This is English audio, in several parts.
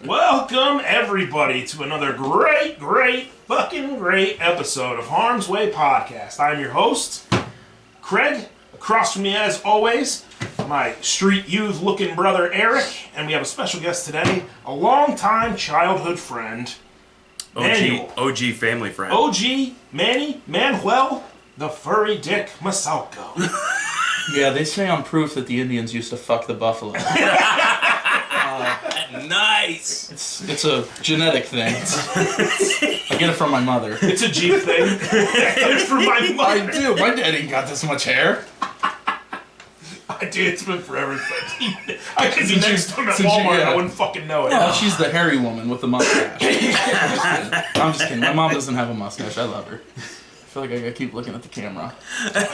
Welcome, everybody, to another great episode of Harm's Way Podcast. I'm your host, Craig. Across from me, as always, my street youth-looking brother, Eric. And we have a special guest today, a longtime childhood friend, Manuel. OG family friend. OG Manuel, the furry dick Masalco. Yeah, they say I'm proof that the Indians used to fuck the buffalo. Nice! It's a genetic thing. I get it from my mother. It's a Jeep thing. I get it from my mother. I do. My dad ain't got this much hair. Dude, it's been forever. I could be next to him at Walmart and I wouldn't fucking know it. Oh, she's the hairy woman with the mustache. I'm just kidding. My mom doesn't have a mustache. I love her. I feel like I gotta keep looking at the camera.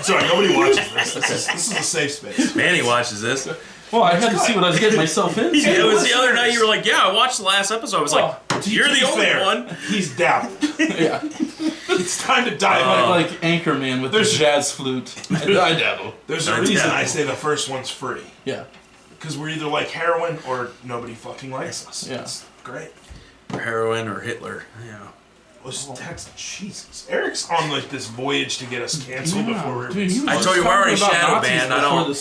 Sorry, nobody watches this. This is a safe space. Manny watches this. Well, I had to see what I was getting myself into. It was the other night you were like, yeah, I watched the last episode. I was like, you're the only one. He's dabbled. Yeah. It's time to dive in. Like Anchorman with the jazz flute. I dabble. There's a reason I say the first one's free. Yeah. Because we're either like heroin or nobody fucking likes us. Yeah. It's great. Or heroin or Hitler. Yeah. Jesus. Eric's on like this voyage to get us canceled before we're... Dude, I told you we're already shadow banned. Before the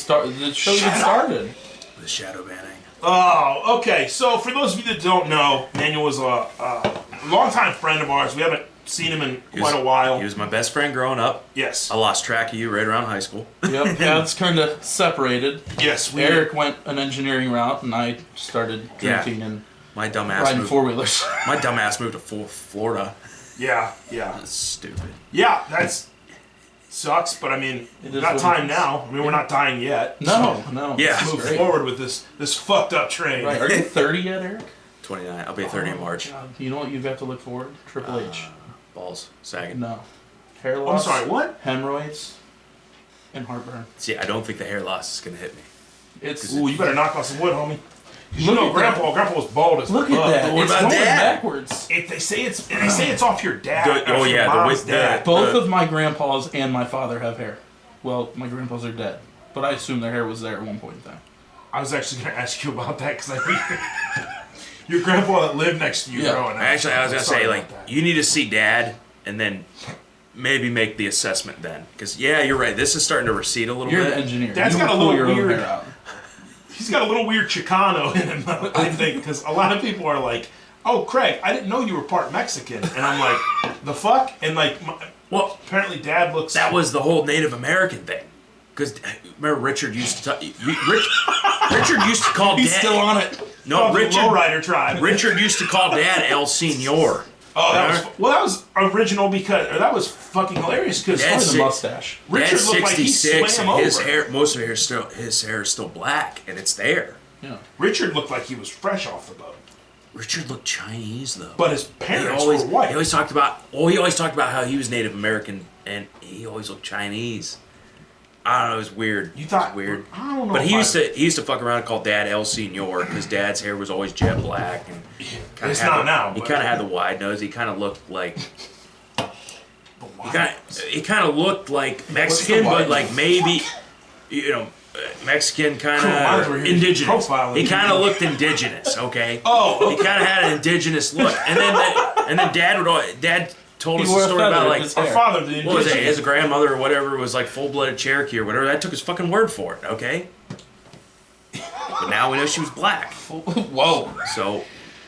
show even started. The shadow banning. Oh, okay. So for those of you that don't know, Manuel was a longtime friend of ours. We haven't seen him in quite a while. He was my best friend growing up. Yes. I lost track of you right around high school. Yep. Yeah, it's kind of separated. Yes. Eric went an engineering route, and I started drinking and my dumbass riding four-wheelers. My dumbass moved to Florida. Yeah. That's stupid. Yeah, that's sucks, but I mean, we've got time now. I mean, we're not dying yet. No. Yeah. Move forward with this fucked up train. Right. Are you 30 yet, Eric? 29. I'll be 30 in March. God. You know what you've got to look forward? Triple H. Balls. Sagging. No. Hair loss. I'm sorry, what? Hemorrhoids. And heartburn. See, I don't think the hair loss is going to hit me. Ooh, you better knock on some wood, homie. You know, Grandpa was bald as fuck. Look at that. What about Dad? Backwards. They say it's off your dad. Dad. Both of my grandpas and my father have hair. Well, my grandpas are dead, but I assume their hair was there at one point in time. I was actually going to ask you about that because your grandpa that lived next to you growing up. Actually, I was going to say, like, you need to see Dad and then maybe make the assessment then. Because, yeah, you're right. This is starting to recede a little bit. You're an engineer. Dad's got a little weird hair out. He's got a little weird Chicano in him, I think, because a lot of people are like, "Oh, Craig, I didn't know you were part Mexican," and I'm like, "The fuck?" And like, well, apparently, Dad looks. That was the whole Native American thing, because remember Richard used to Richard used to call He's Dad. Still on it. No, Richard. Lowrider tribe. Richard used to call Dad El Senor. Oh, that was original because that was fucking hilarious because the mustache. Richard looked like he swam over. His hair, most of his hair is still black, and it's there. Yeah. Richard looked like he was fresh off the boat. Richard looked Chinese though. But his parents were white. He always talked about how he was Native American, and he always looked Chinese. I don't know, it was weird. You thought it was weird. I don't know. But he used to fuck around and call Dad El Senor because Dad's hair was always jet black and it's not now. He kind of had the wide nose. He kind of looked like he kind of looked like Mexican, but like maybe Mexican kind of indigenous. He kind of looked indigenous. Okay. Oh. He kind of had an indigenous look, and then Dad told us a story about like our father, the what was it? His grandmother or whatever was like full-blooded Cherokee or whatever. I took his fucking word for it, okay? But now we know she was black. Whoa.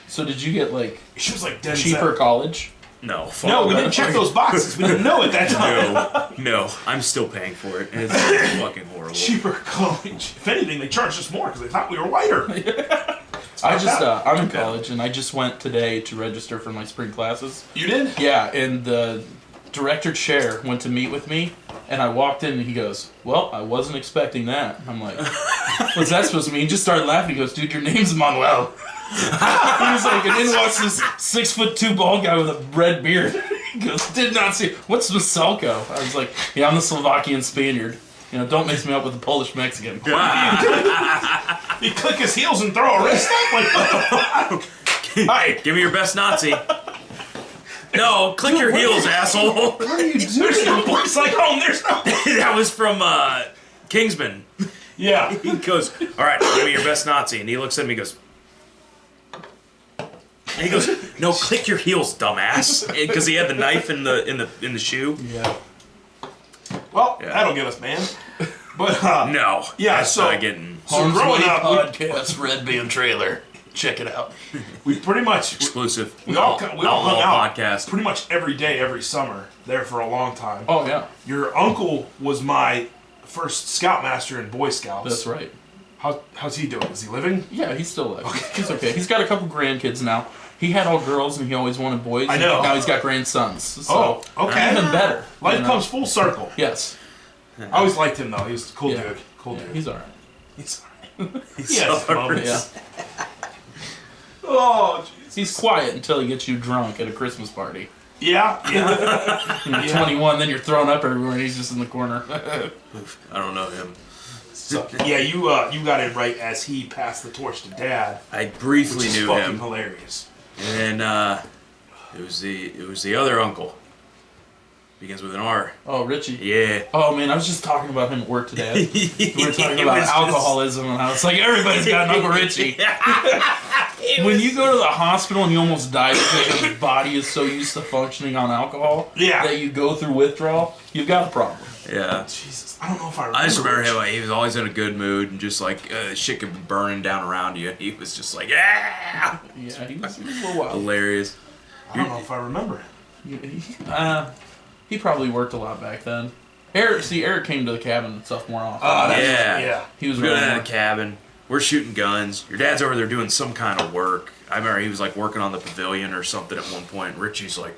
So did you get like she was like cheaper college? No. No, we didn't check those boxes. We didn't know at that time. No. I'm still paying for it, and it's fucking horrible. Cheaper college. If anything, they charged us more because they thought we were whiter. I'm in college, and I just went today to register for my spring classes. You did? Yeah, and the director chair went to meet with me, and I walked in, and he goes, "Well, I wasn't expecting that." I'm like, "What's that supposed to mean?" He just started laughing. He goes, "Dude, your name's Manuel." He was like, and then watched this 6'2" bald guy with a red beard. He goes, "Did not see. What's Masalco?" I was like, "Yeah, I'm the Slovakian Spaniard. You know, don't mix me up with the Polish Mexican." He click his heels and throw a wrist up like, what the fuck? Hi, give me your best Nazi. No, click your heels, asshole. What are you doing? There's no place like home. There's no. That was from Kingsman. Yeah. He goes, "All right, give me your best Nazi," and he looks at me and goes, And he goes, "No, click your heels, dumbass," because he had the knife in the shoe. Yeah. Well, Yeah. that'll get us banned. But No, yeah. that's So not getting so growing up, podcast, Red Band Trailer. Check it out. we pretty much exclusive. we all hung out podcast. pretty much every day, every summer there for a long time. Oh yeah, Your uncle was my first scoutmaster in Boy Scouts. that's right. How's he doing? Is he living? Yeah, he's still alive. He's okay. He's got a couple grandkids now. He had all girls and he always wanted boys. I know. Now he's got grandsons. So okay. even better. Life you know? comes full circle. Yes. I always liked him though. He was a cool Yeah. dude. Cool dude. He's alright. He's yes, moments. Yeah. Oh, jeez. He's quiet until he gets you drunk at a Christmas party. Yeah. When you're 21, then you're thrown up everywhere and he's just in the corner. I don't know him. So, yeah, you got it right as he passed the torch to Dad. I briefly Which is knew fucking him, hilarious. and it was the other uncle. Begins with an R. Oh, Richie. Yeah. Oh man, I was just talking about him at work today. We were talking It about was alcoholism and how it's like everybody's got an Uncle Richie. When you go to the hospital and you almost die because your body is so used to functioning on alcohol that you go through withdrawal, you've got a problem. Yeah. Jesus, I don't know if I remember. I just remember him. Like, he was always in a good mood, and just like shit could be burning down around you. He was just like, yeah. Yeah, he was a little wild. Hilarious. I don't know if I remember him. He probably worked a lot back then. Eric came to the cabin and stuff more often. Yeah. He was We're going really in a cabin. We're shooting guns. Your dad's over there doing some kind of work. I remember he was like working on the pavilion or something at one point. Richie's like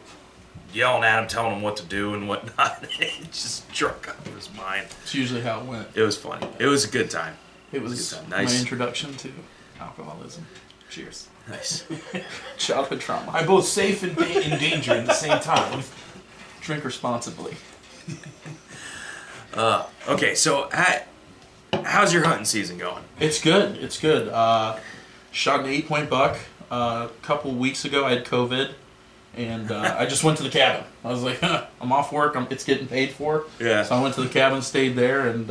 yelling at him, telling him what to do and whatnot. Just drunk out of his mind. It's usually how it went. It was funny. It was a good time. It was a good time. my Nice. introduction to alcoholism. Cheers. Nice. Childhood trauma. I'm both safe and in danger at the same time. Drink responsibly. Okay, so how's your hunting season going? It's good. It's good. Shot an 8-point buck. A couple weeks ago, I had COVID, and I just went to the cabin. I was like, I'm off work. It's getting paid for. Yeah. So I went to the cabin, stayed there, and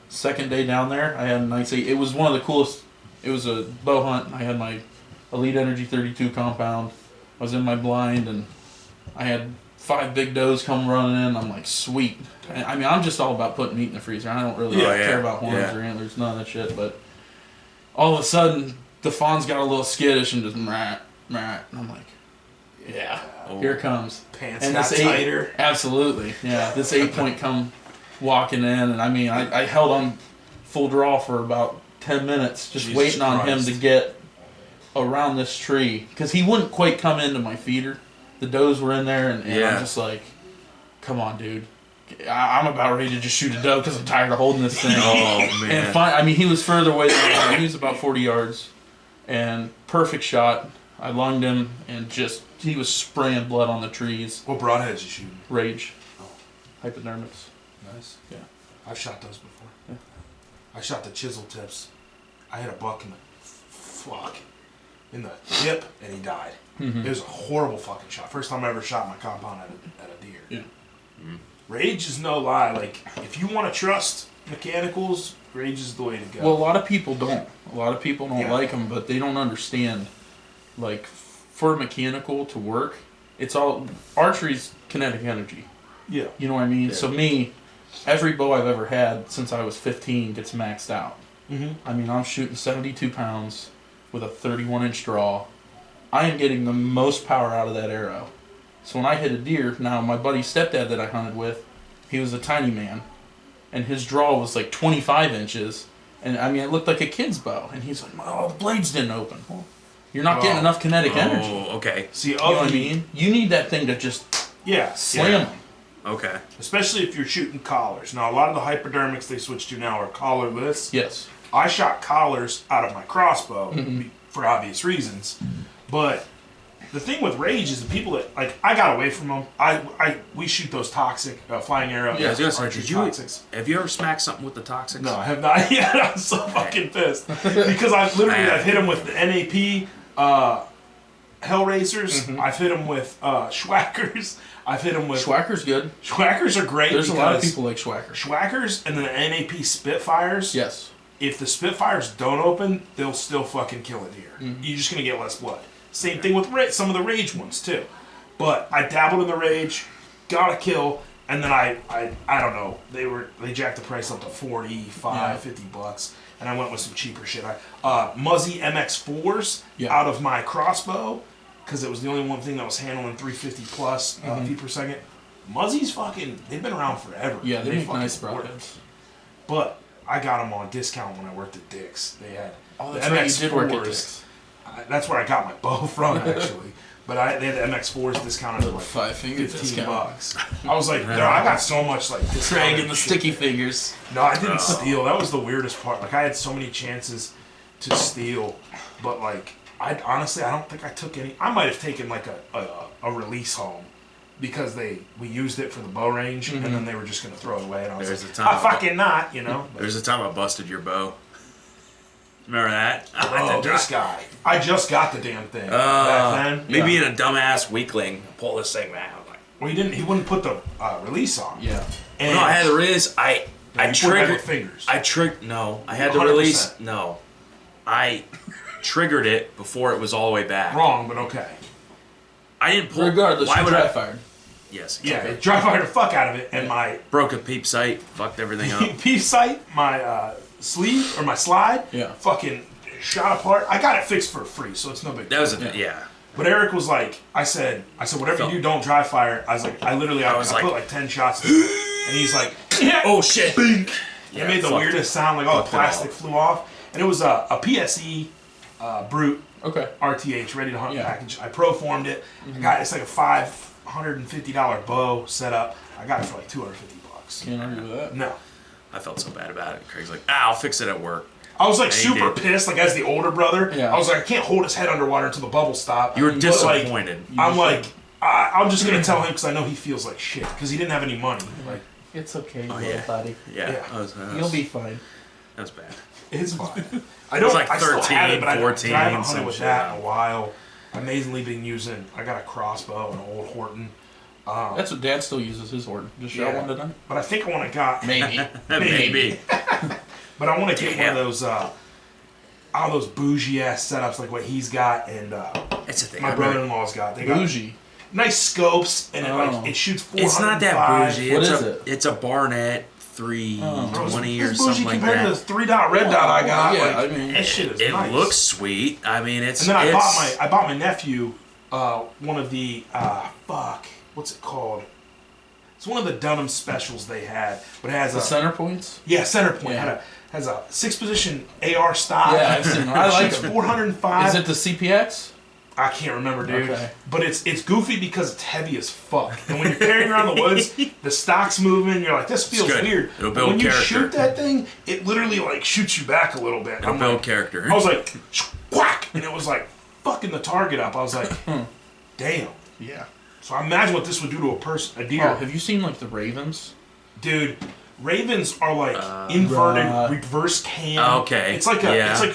second day down there, I had a nice 8. It was one of the coolest. It was a bow hunt. I had my Elite Energy 32 compound. I was in my blind, and I had 5 big does come running in. I'm like, sweet. I mean, I'm just all about putting meat in the freezer. I don't really care about horns or antlers, none of that shit. But all of a sudden, the fawn's got a little skittish and just meh. And I'm like, yeah, here it comes. Pants And got this tighter. Absolutely, yeah. This 8-point come walking in, and I mean, I held on full draw for about 10 minutes, just Jesus waiting on him Christ. to get around this tree because he wouldn't quite come into my feeder. The does were in there, and I'm just like, come on, dude. I'm about ready to just shoot a doe because I'm tired of holding this thing. Oh, man. And I mean, he was further away than I. He was about 40 yards, and perfect shot. I lunged him, and he was spraying blood on the trees. What broadheads you shooting? Rage. Hypodermics. Nice. Yeah. I've shot those before. Yeah. I shot the chisel tips. I hit a buck in the hip, and he died. Mm-hmm. It was a horrible fucking shot. First time I ever shot my compound at a deer. Yeah. Rage is no lie. Like, if you want to trust mechanicals, Rage is the way to go. Well, a lot of people don't. A lot of people don't Yeah. like them, but they don't understand. Like, for mechanical to work, it's all archery's kinetic energy. Yeah. You know what I mean? Yeah. So me, every bow I've ever had since I was 15 gets maxed out. Mm-hmm. I mean, I'm shooting 72 pounds with a 31-inch draw. I am getting the most power out of that arrow. So when I hit a deer, now my buddy's stepdad that I hunted with, he was a tiny man, and his draw was like 25 inches, and I mean, it looked like a kid's bow. And he's like, "Oh, the blades didn't open." Well, you're not getting enough kinetic energy. Oh, okay. See, You know what I mean? You need that thing to just slam Yeah. them. Okay. especially if you're shooting collars. Now, a lot of the hypodermics they switch to now are collarless. Yes. I shot collars out of my crossbow Mm-hmm. for obvious reasons, but the thing with Rage is the people that I got away from them. We shoot those toxic flying arrow. Yeah, I was gonna say, archery did you toxics. have you ever smacked something with the toxics? No, I have not yet. I'm so fucking pissed because I've hit them with the NAP Hellraisers. Mm-hmm. I've hit them with Schwackers. I've hit them with Schwacker's good. Schwackers are great. There's a lot of because people like Schwacker. Schwackers and then the NAP Spitfires. Yes. If the Spitfires don't open, they'll still fucking kill a deer. Mm-hmm. You're just gonna get less blood. Same thing with some of the Rage ones too. But I dabbled in the Rage, got a kill, and then I don't know. They jacked the price up to $45-$50, and I went with some cheaper shit. Muzzy MX4s out of my crossbow, because it was the only one thing that was handling 350 plus feet per second. Muzzy's fucking, they've been around forever. Yeah, they make nice broadheads. But I got them on discount when I worked at Dick's. They had the that's right, MX4s. you did work at Dick's. That's where I got my bow from, actually. But they had the MX4s discounted for like 5-finger $15. I was like, I got so much like Craig and the sticky fingers. No, I didn't steal. That was the weirdest part. Like I had so many chances to steal, but like I don't think I took any. I might have taken like a release home because we used it for the bow range, and then they were just gonna throw it away, and I was fucking not, you know. There's a time I busted your bow. Remember that? Oh, this guy. I just got the damn thing back then. Me being a dumbass weakling, pull this thing back. I'm like, well, he wouldn't put the release on. Yeah. And no, I had the release. I triggered fingers. No, I had the 100%. release. No, I triggered it before it was all the way back. Wrong, but okay. I didn't pull. Regardless, why you would dry I? fired. Yes. Yeah, it dry fired the fuck out of it, and my Broke a peep sight. Fucked everything up. peep sight, my sleeve or my slide, fucking shot apart. I got it fixed for free, so it's no big deal. That was yeah. But Eric was like, I said, whatever you do, don't dry fire. I was like, I put like 10 shots in it, and he's like, oh shit. Bink. Yeah, it made the weirdest sound, like all the plastic flew off. And it was a PSE Brute RTH ready to hunt package. I pro-formed it. It's like a $550 bow set up. I got it for like $250. Can't argue with that. No. I felt so bad about it. Craig's like, I'll fix it at work. I was like super pissed, like as the older brother. Yeah. I was like, I can't hold his head underwater until the bubbles stop. You were disappointed. I'm like, I'm just gonna tell him because I know he feels like shit because he didn't have any money. Like, it's okay, buddy. Yeah. You'll be fine. That was bad. it's fine. It was like I still 13, have it, but 14, I haven't hunted some with shit. that in a while. Amazingly been using. I got a crossbow, an old Horton. That's what Dad still uses, his Horton. Just shot one tonight. But I think I want to got Maybe. Maybe. But I want to get one of those. All those bougie ass setups like what he's got and It's a thing. my brother-in-law's got. They got Bougie. nice scopes and it shoots 405. It's not that bougie. What it's is a, it? It's a Barnett 320 or It's something bougie like compared that. to the 3-dot red dot I got. Yeah, like, I mean, that shit is It nice. looks sweet. I mean, it's. And then I bought my nephew one of the what's it called? It's one of the Dunham specials they had, but it has the center points? Yeah, center point. Yeah. Has a 6-position AR stock. Yeah, I've seen them. I like Shoots them. 405. Is it the CPX? I can't remember, dude. Okay. But it's goofy because it's heavy as fuck. And when you're carrying around the woods, the stock's moving. You're like, this feels good. weird. It'll But build when character. you shoot that thing, it literally like shoots you back a little bit. It'll build character. I was like, whack, and it was like fucking the target up. I was like, damn. Yeah. So I imagine what this would do to a deer. Oh, have you seen like the Ravens? Dude, Ravens are like inverted reverse cam. Okay. It's like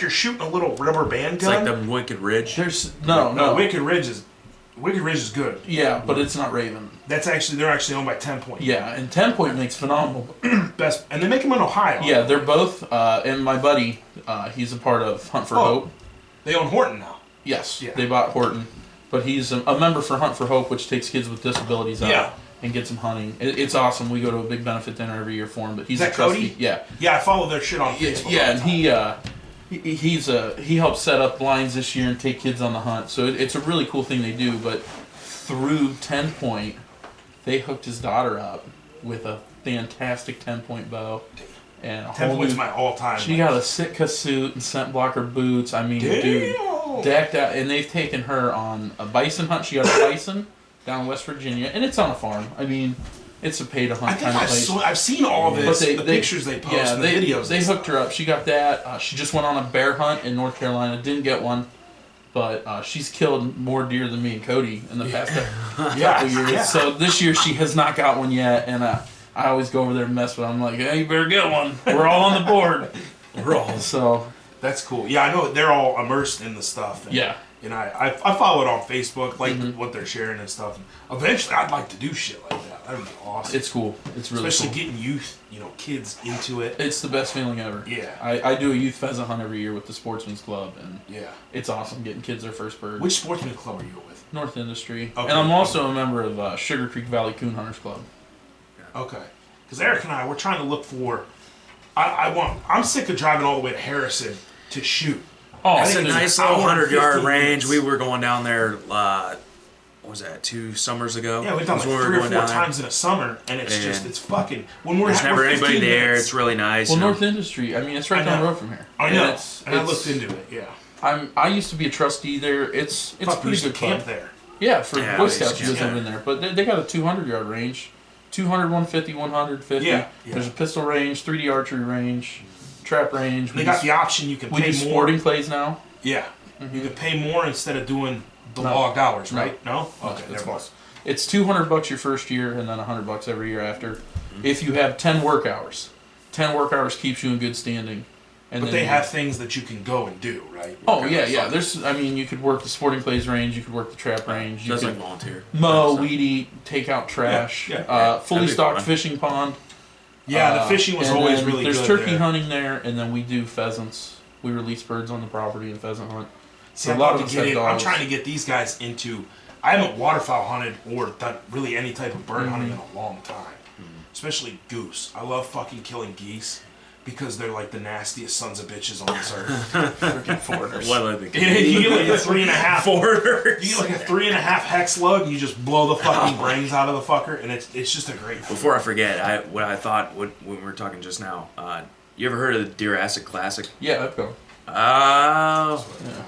you're shooting a little rubber band It's gun. like the Wicked Ridge. There's no. Wicked Ridge is good. Yeah, but it's not Raven. They're actually owned by 10 Point. Yeah, and 10 Point makes phenomenal. Best, and they make them in Ohio. Yeah, they're both. And my buddy, he's a part of Hunt for Hope. They own Horton now. Yes, Yeah. they bought Horton, but he's a member for Hunt for Hope, which takes kids with disabilities out and gets them hunting. It's awesome. We go to a big benefit dinner every year for him. But he's Is that a trustee. Cody? Yeah, Yeah, I follow their shit on Facebook. yeah, and he helps set up blinds this year and take kids on the hunt. So it's a really cool thing they do. But through 10 Point, they hooked his daughter up with a fantastic 10 Point bow. And a 10 whole Point's new, my all-time. she got a Sitka suit and scent blocker boots. I mean, dude, decked out. And they've taken her on a bison hunt. She got a bison down in West Virginia, and it's on a farm. I mean, it's a pay-to-hunt kind of place. I've seen all this, But the pictures they post, yeah, and the videos. They hooked her up. She got that. She just went on a bear hunt in North Carolina. Didn't get one, but she's killed more deer than me and Cody in the past couple years. Yeah. So this year she has not got one yet, and I always go over there and mess with her. I'm like, hey, you better get one. We're all on the board. We're all. So That's cool. Yeah, I know they're all immersed in the stuff. And, yeah. And I follow it on Facebook, like what they're sharing and stuff. And eventually, I'd like to do shit like that. That would be awesome. It's cool. It's really Especially cool. getting youth, kids into it. It's the best feeling ever. Yeah. I do a youth pheasant hunt every year with the Sportsman's Club, and Yeah. it's awesome getting kids their first bird. Which sportsman club are you with? North Industry. Okay. And I'm also a member of Sugar Creek Valley Coon Hunters Club. Okay. Because Eric and I, we're trying to look for. I'm sick of driving all the way to Harrison to shoot. Oh, It's a think nice an little hour and 100-yard 15 range. minutes. We were going down there, what was that, 2 summers ago? Yeah, we've done Was like when we 3 were or going 4 down there. times in a summer, and it's And it's fucking. When we're There's never we're anybody 15 there. minutes. It's really nice. Well, you know. North Industry. I mean, it's right I down the know. road from here. I know. And I looked into it, yeah. I used to be a trustee there. It's Fuck, a we pretty used to good club. camp there. Yeah, for Yeah, Boy we Scouts, used you to guys camp. have been there. But they got a 200-yard range. 200, 150, 150. Yeah. There's a pistol range, 3D archery range, trap range. They got the option you can we pay do more. sporting plays now. Yeah. You can pay more instead of doing the No. logged hours, No. right? No? Okay, It's never mind. It's $200 your first year, and then $100 every year after. If you have 10 work hours, 10 work hours keeps you in good standing. And But then they you- have things that you can go and do, right? Oh yeah, yeah. You could work the sporting plays range. You could work the trap range. You Does could like volunteer. mow, So- weed eat, take out trash. Yeah, yeah. Fully That'd be stocked fun. fishing pond. Yeah, the fishing was and always then really there's good. turkey there. hunting there, and then we do pheasants. We release birds on the property and pheasant hunt. See, So I'd a lot love of to us get have in. I'm dogs. trying to get these guys into. I haven't waterfowl hunted or done really any type of bird hunting in a long time. Especially goose. I love fucking killing geese because they're like the nastiest sons of bitches on this earth. Freaking foreigners. What are they? You get like a 3.5. Foreigners. You get like a 3.5 hex lug, and you just blow the fucking brains out of the fucker, and it's just a great. Before I forget, what I thought when we were talking just now, you ever heard of the Deer Acid Classic? Yeah, I've gone. Oh, Yeah.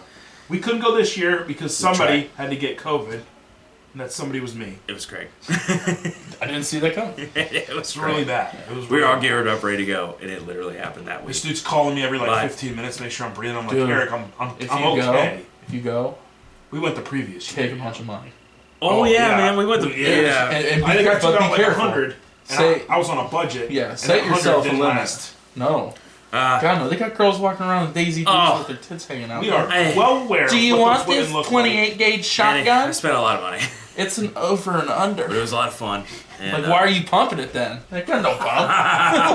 We couldn't go this year because somebody tried. had to get COVID, and that somebody was me. it was great. I didn't see that coming. It was It's really bad. It was We were really all geared up, ready to go, and it literally happened that week. This dude's calling me every like But- 15 minutes, make sure I'm breathing. I'm like, Dude, Eric, I'm If I'm you okay. go, We went the previous year. take a bunch of money. Oh, yeah, man, we went to Yeah. And I think I but took be out like careful. 100. And Say- I was on a budget. Yeah, and set that 100 yourself a didn't limit. last. No. Uh, God, no. They got girls walking around with Daisy Dukes Oh. with their tits hanging out. We are Hey. well aware. Do you of what want those women this look 28 gauge and I shotgun? spent a lot of money, It's an over and but under. it was a lot of fun. And, Like, why are you pumping it then? Like, got no pump.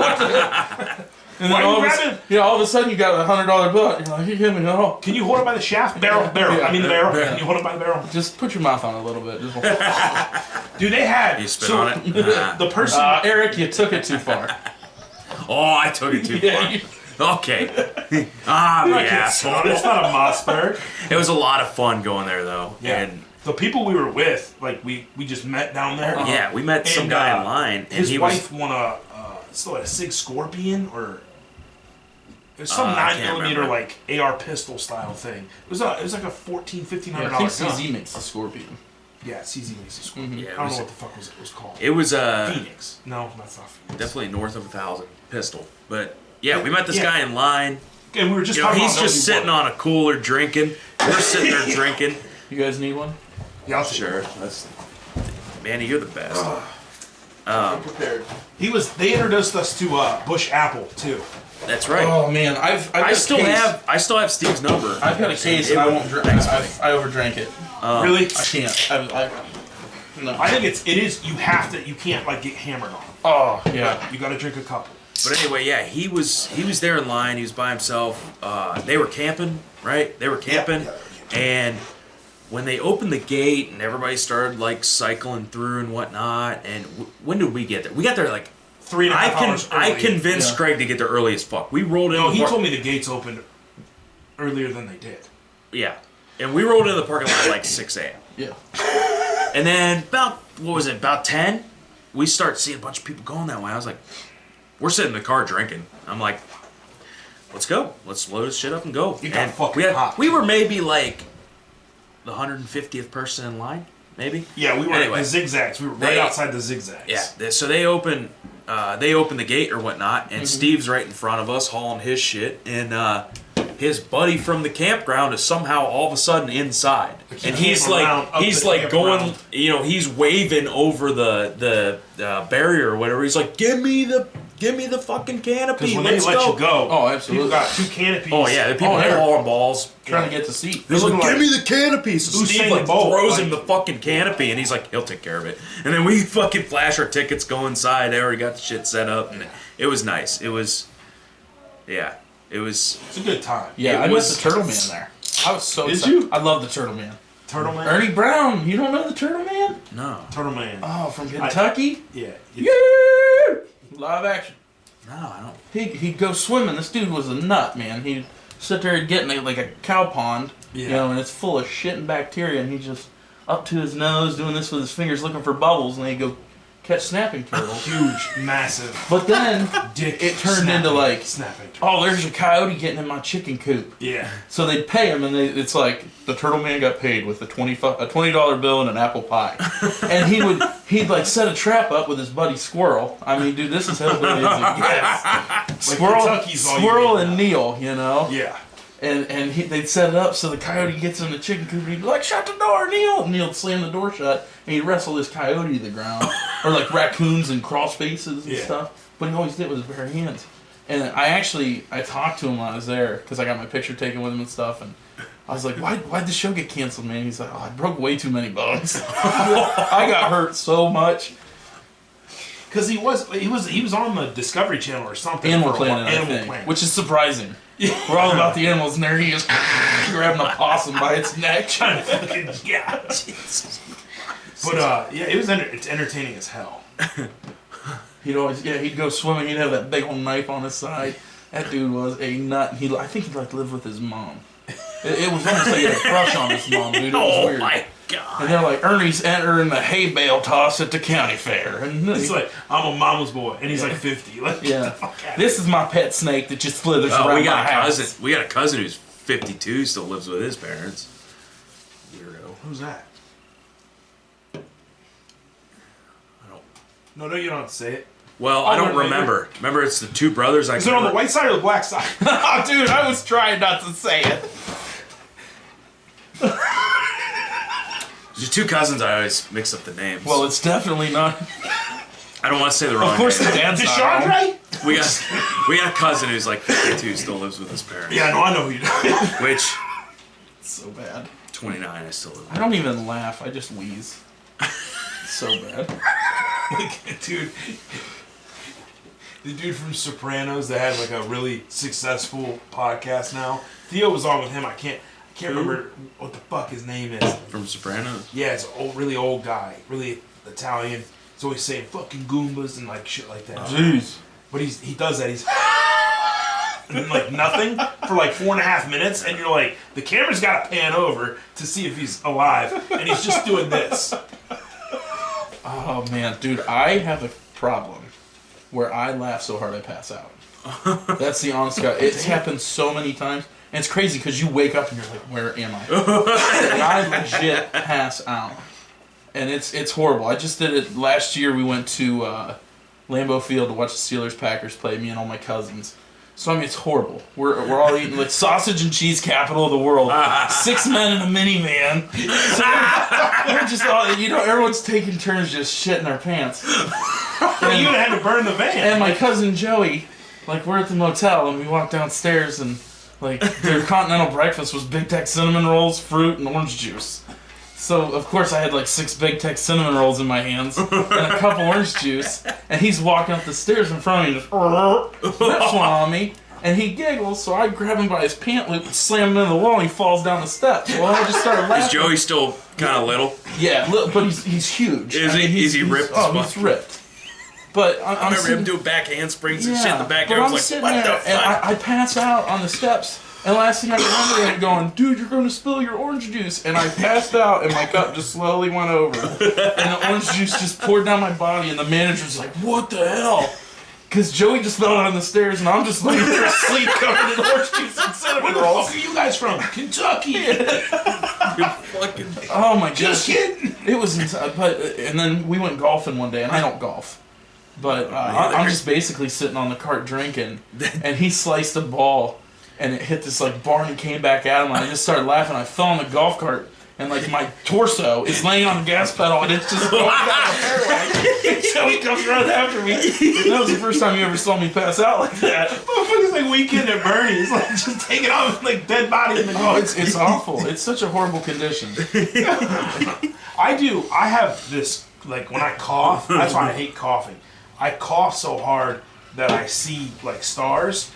What the- and Why then you all of, grabbing- all of a sudden you got a $100 bill. You're like, you give me no. Can you hold it by the shaft? Barrel. Yeah. I mean the barrel. Yeah. Can you hold it by the barrel? Just put your mouth on it a little bit. Just, Dude, they had. You spit on it? The person. Eric, you took it too far. Oh, I took it too Yeah, far. you- Okay. I'm the it's asshole. not a Mossberg. It was a lot of fun going there, though. Yeah. And The people we were with, like we just met down there. yeah, we met some And, guy in line, and His he wife won a still a Sig Scorpion or it was some I 9mm can't remember. like AR pistol style thing. It was like a $1,400-$1,500 I gun. think CZ makes the Scorpion. Yeah, CZ makes a Scorpion. Yeah, I it don't was- know what the fuck it was called. was. It was Phoenix. No, that's not Phoenix. definitely north of 1,000 pistol. But yeah, we met this Yeah. guy in line. And we were just You know, talking he's about just sitting on a cooler drinking. We're sitting there drinking. You guys need one? Yeah, I'll take Sure, it. that's Manny, you're the best. I'm prepared. They introduced us to Bush Apple too. That's right. Oh man, I've I got a still case. have Steve's number. I've got a case and I won't drink. I overdrank it. Really? I can't. No. I think it is you can't like get hammered on. Oh yeah. You got to drink a couple. But anyway, yeah, he was there in line. He was by himself. They were camping, right? They were camping, and when they opened the gate and everybody started like cycling through and whatnot. And when did we get there? We got there like 3.5 hours I early. convinced Yeah. Craig to get there early as fuck. We rolled in. No, the he par- told me the gates opened earlier than they did. Yeah, and we rolled into the parking lot at like 6 a.m. Yeah. And then about 10, we start seeing a bunch of people going that way. I was like, we're sitting in the car drinking. I'm like, let's go. Let's load this shit up and go. It got And fucking hot. we were maybe like the 150th person in line, maybe. Yeah, we were Anyway, at the zigzags. We were right they- outside the zigzags. Yeah. So they open the gate or whatnot, and Steve's right in front of us hauling his shit, and his buddy from the campground is somehow all of a sudden inside, and he's came around like up he's the like going, campground. he's waving over the barrier or whatever. He's like, give me the Give me the fucking canopy. Because when they let you go, Oh, absolutely. people got 2 canopies. Oh yeah, the people Oh, yeah. hauling balls. Trying to get the seat. He's like, looking give me the canopy. So Steve Usain like Bolt, throws like- him the fucking canopy, and he's like, he'll take care of it. And then we fucking flash our tickets, go inside. They already got the shit set up, and it was nice. It was, yeah, it was. It's a good time. Yeah, It I met was- the Turtle Man there. I was so Did excited. you? I love the Turtle Man. Turtle Man? Ernie Brown. You don't know the Turtle Man? No, Turtle Man. Oh, from Kentucky? Yeah. Yeah. Live action. no, I don't. He'd go swimming. This dude was a nut, man. He'd sit there and get in like a cow pond, you know, and it's full of shit and bacteria, and he's just up to his nose doing this with his fingers looking for bubbles, and he'd go catch snapping turtles. Huge, massive But then dick. it turned into like, snapping. oh, there's a coyote getting in my chicken coop. Yeah. So they'd pay him, and it's like the Turtle Man got paid with a $20 bill and an apple pie, and he'd like set a trap up with his buddy Squirrel. I mean, dude, this is hillbilly as it gets. Kentucky's all you Squirrel need and now. Neil, you know. Yeah. And they'd set it up so the coyote gets in the chicken coop and he'd be like, shut the door, Neil! And Neil'd slam the door shut and he'd wrestle this coyote to the ground. Or like raccoons and crawl spaces and stuff. But he always did it with his bare hands. And I talked to him when I was there because I got my picture taken with him and stuff. And I was like, why'd the show get canceled, man? He's like, oh, I broke way too many bones. I got hurt so much. Because he was on the Discovery Channel or something. Animal for a while. Planet, I think, Planet. which is surprising. We're all about the animals, and there he is grabbing a possum by its neck. Trying to fucking yeah, Jesus. But yeah, it's entertaining as hell. He'd go swimming. He'd have that big old knife on his side. That dude was a nut. I think he like lived with his mom. It was almost like he had a crush on his mom, dude. It was Oh weird. my god! And they're like, Ernie's entering the hay bale toss at the county fair. And He's like, I'm a mama's boy, and he's like 50. Like, get yeah, the fuck out of this is my pet snake that just slithers Oh, around we got my a house. cousin. We got a cousin who's 52, still lives with his parents. Weirdo. here. Who's that? I don't. No, you don't have to say it. Well, I don't wait, remember. Remember, it's the 2 brothers. Is it on the white side or the black side? Oh, dude, I was trying not to say it. There's 2 cousins. I always mix up the names. Well, it's definitely not. I don't want to say the wrong. Of course, the name. dad's not home. DeChandre? We got a cousin who's like 52, still lives with his parents. Yeah, no, I know who you do. Which It's so bad. 29, I still live with. I don't even laugh. I just wheeze. It's so bad. Like, dude, the dude from Sopranos that has like a really successful podcast now. Theo was on with him. I can't remember what the fuck his name is. From Sopranos. Yeah, it's an really old guy, really Italian. He's always saying fucking Goombas and like shit like that. Jeez. But he does that. He's and like nothing for like 4.5 minutes, and you're like, the camera's got to pan over to see if he's alive, and he's just doing this. Oh man, dude, I have a problem where I laugh so hard I pass out. That's the honest God. It's happened so many times, and it's crazy because you wake up and you're like, "Where am I?" And I legit pass out, and it's horrible. I just did it last year. We went to Lambeau Field to watch the Steelers Packers play. Me and all my cousins. So I mean, it's horrible. We're all eating like sausage and cheese capital of the world. 6 men in a minivan. So we're just all, everyone's taking turns just shitting their pants. You would have had to burn the van. And my cousin Joey, like we're at the motel and we walk downstairs and like their continental breakfast was Big Tech cinnamon rolls, fruit, and orange juice. So of course I had like 6 Big Tech cinnamon rolls in my hands and a cup of orange juice, and he's walking up the stairs in front of me and just rips one on me, and he giggles. So I grab him by his pant loop and slam him into the wall, and he falls down the steps. Well, I just started laughing. Is Joey still kind of little? Yeah, but he's huge. Is he? Is he ripped as Oh, fuck? he's ripped. But I remember him doing back handsprings and shit in the but backyard. I I'm was sitting like, what there the and fuck? I pass out on the steps. And the last thing I remember him going, dude, you're going to spill your orange juice. And I passed out, and my cup just slowly went over. And the orange juice just poured down my body, and the manager's like, what the hell? Because Joey just fell down the stairs, and I'm just laying there asleep covered in orange juice and cinnamon Where the rolls. fuck are you guys from? Kentucky. Oh my Just gosh. kidding. It was insane. And then we went golfing one day, and I don't golf. But I'm just basically sitting on the cart drinking, and he sliced a ball, and it hit this like barn and came back at him, and I just started laughing. I fell on the golf cart, and like my torso is laying on the gas pedal, and it's just going down the fairway. So he comes running after me. That was the first time you ever saw me pass out like that. Motherfucker's like Weekend at Bernie's, like just taking off like dead body in the Oh, it's awful. It's such a horrible condition. I have this, like when I cough, that's why I hate coughing. I cough so hard that I see like stars.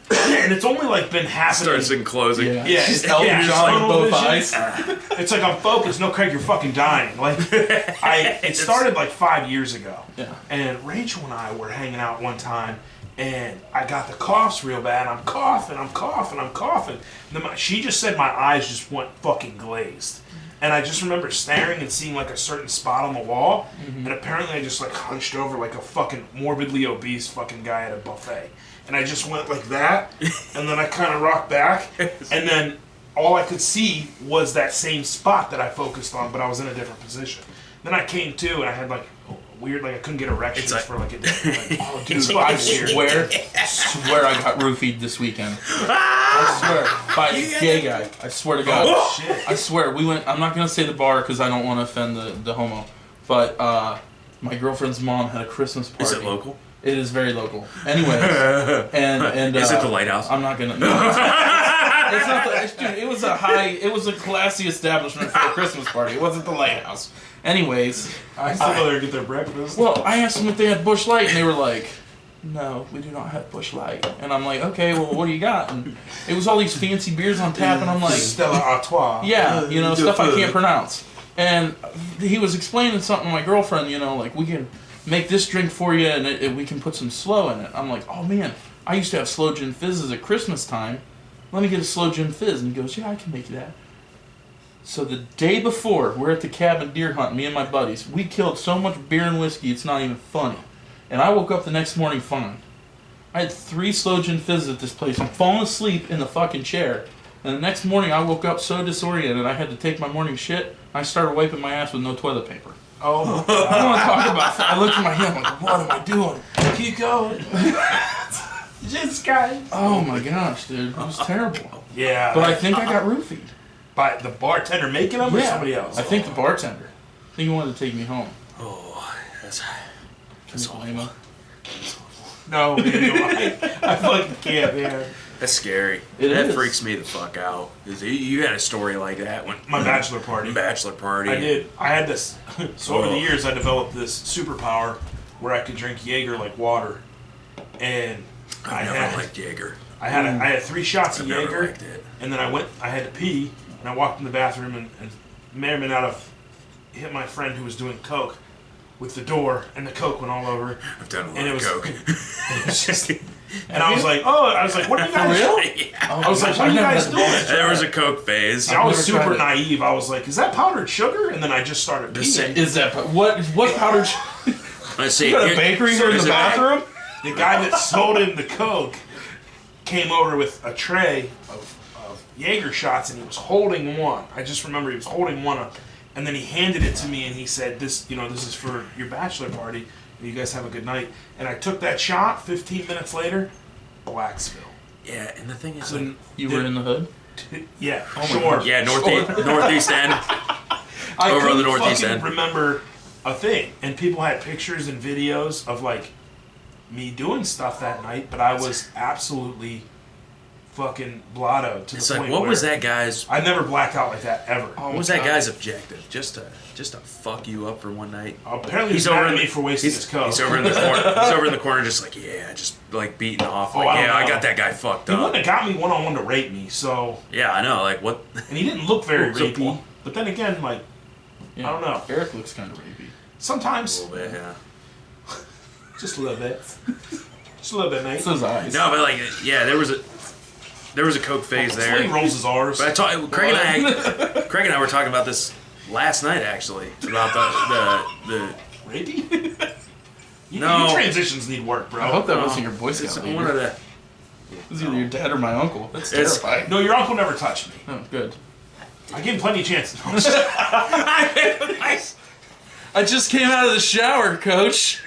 And it's only like been happening. Starts enclosing. Yeah, Just Elton John in both eyes. It's like I'm focused. No, Craig, you're fucking dying. Like, it started like 5 years ago. Yeah. And Rachel and I were hanging out one time, and I got the coughs real bad. I'm coughing. And then she just said my eyes just went fucking glazed. And I just remember staring and seeing like a certain spot on the wall, and apparently I just like hunched over like a fucking morbidly obese fucking guy at a buffet. And I just went like that, and then I kind of rocked back, and then all I could see was that same spot that I focused on, but I was in a different position. Then I came to, and I had like weird, like I couldn't get erections for like a day. Like, oh, dude, I swear I got roofied this weekend. I swear. By a gay guy. I swear to God. Oh, shit. I swear. We went, I'm not going to say the bar because I don't want to offend the homo, but my girlfriend's mom had a Christmas party. Is it local? It is very local. Anyways, and is it the Lighthouse? I'm not gonna. No, it's not the. Dude, it was a classy establishment for a Christmas party. It wasn't the Lighthouse. Anyways, I still go there and get their breakfast. well, I asked them if they had Busch Light, and they were like, "No, we do not have Busch Light." And I'm like, "Okay, well, what do you got?" And it was all these fancy beers on tap, and I'm like, Stella Artois. "Yeah, you know, stuff I can't pronounce." And he was explaining something to my girlfriend, you know, like we can make this drink for you, and we can put some slow in it. I'm like, oh man, I used to have slow gin fizzes at Christmas time. Let me get a slow gin fizz. And he goes, yeah, I can make that. So the day before, we're at the cabin deer hunt, me and my buddies. We killed so much beer and whiskey, it's not even funny. And I woke up the next morning fine. I had 3 slow gin fizzes at this place. I'm falling asleep in the fucking chair. And the next morning, I woke up so disoriented, I had to take my morning shit. I started wiping my ass with no toilet paper. Oh, I don't want to talk about that. I looked at my hand, I'm like, what am I doing? keep going. Just guys. Oh my gosh, dude. It was terrible. Yeah. But I think I got roofied. By the bartender making them or somebody else? I think the bartender. I think he wanted to take me home. Oh, that's Can you blame him? No, man. I fucking can't, man. That's scary. That freaks me the fuck out. You had a story like that when my bachelor party. Bachelor party. I did. I had this. So over the years, I developed this superpower where I could drink Jaeger like water, and I never liked Jaeger. I had 3 shots of never Jaeger, liked it. and then I had to pee, and I walked in the bathroom and may or may not have hit my friend who was doing coke with the door, and the coke went all over. I've done a lot of coke. It was just. And I was like, what are you guys doing? Yeah. I was like, what are you guys doing? There was a coke phase. I was super naive. I was like, is that powdered sugar? And then I just started peeing. Is that what powdered sugar? Let's see. You got a bakery here in the bathroom? The guy that sold him the coke came over with a tray of Jaeger shots, and he was holding one. I just remember he was holding one up, and then he handed it to me, and he said, this is for your bachelor party. You guys have a good night. And I took that shot. 15 minutes later, Blacksville. Yeah, and the thing is, you were in the hood. Yeah, sure. Yeah, northeast end. Over on the northeast end. I remember a thing, and people had pictures and videos of like me doing stuff that night, but I was absolutely fucking blotto to It's the like, point what where was that guy's? I never blacked out like that ever. What was that guy's objective? Just to fuck you up for one night? Apparently, he's mad at me for wasting his coke. He's over in the corner. He's over in the corner, just like just like beating off. Like, I got that guy fucked up. He wouldn't have got me one-on-one to rape me, so. Yeah, I know. Like what? And he didn't look very rapey. But then again, like, Yeah, I don't know. Eric looks kind of rapey. Sometimes. A little bit, yeah. Just a little bit. Just a little bit, mate. It's his eyes. No, but like, yeah, there was a coke phase there. He rolls his R's. But Craig and I were talking about this last night, actually, about the rapey. No. Your transitions need work, bro. I hope that wasn't your Boy Scout leader. one of the. It was either your dad or my uncle. That's terrifying. No, your uncle never touched me. Oh, good. I gave him plenty of chances. I just came out of the shower, Coach.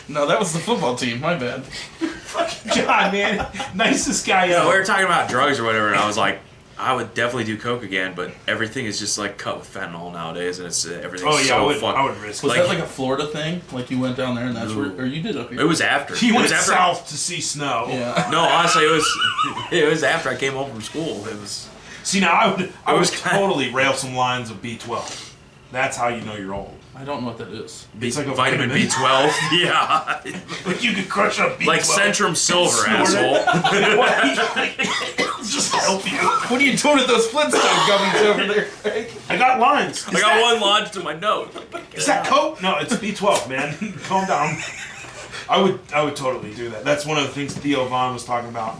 No, that was the football team. My bad. Fucking John, man. Nicest guy No, ever. we were talking about drugs or whatever, and I was like, I would definitely do coke again, but everything is just like cut with fentanyl nowadays, and it's everything's Oh yeah, so I would risk. Was it. that like a Florida thing? Like you went down there and that's where, or you did up here? It was after. He it went was after, south to see snow. Yeah. No, honestly, it was after I came home from school. It was. See, now I would was kinda- totally rail some lines of B12. That's how you know you're old. I don't know what that is. It's like a vitamin B12. Yeah. Like you could crush up B12. Like Centrum Silver, Snort it. asshole. Just help you. What are you doing with those Flintstone gummies over there, Craig? I got lines. I got one lodged to my nose. Is that Coke? No, it's B12, man. Calm down. I would totally do that. That's one of the things Theo Vaughn was talking about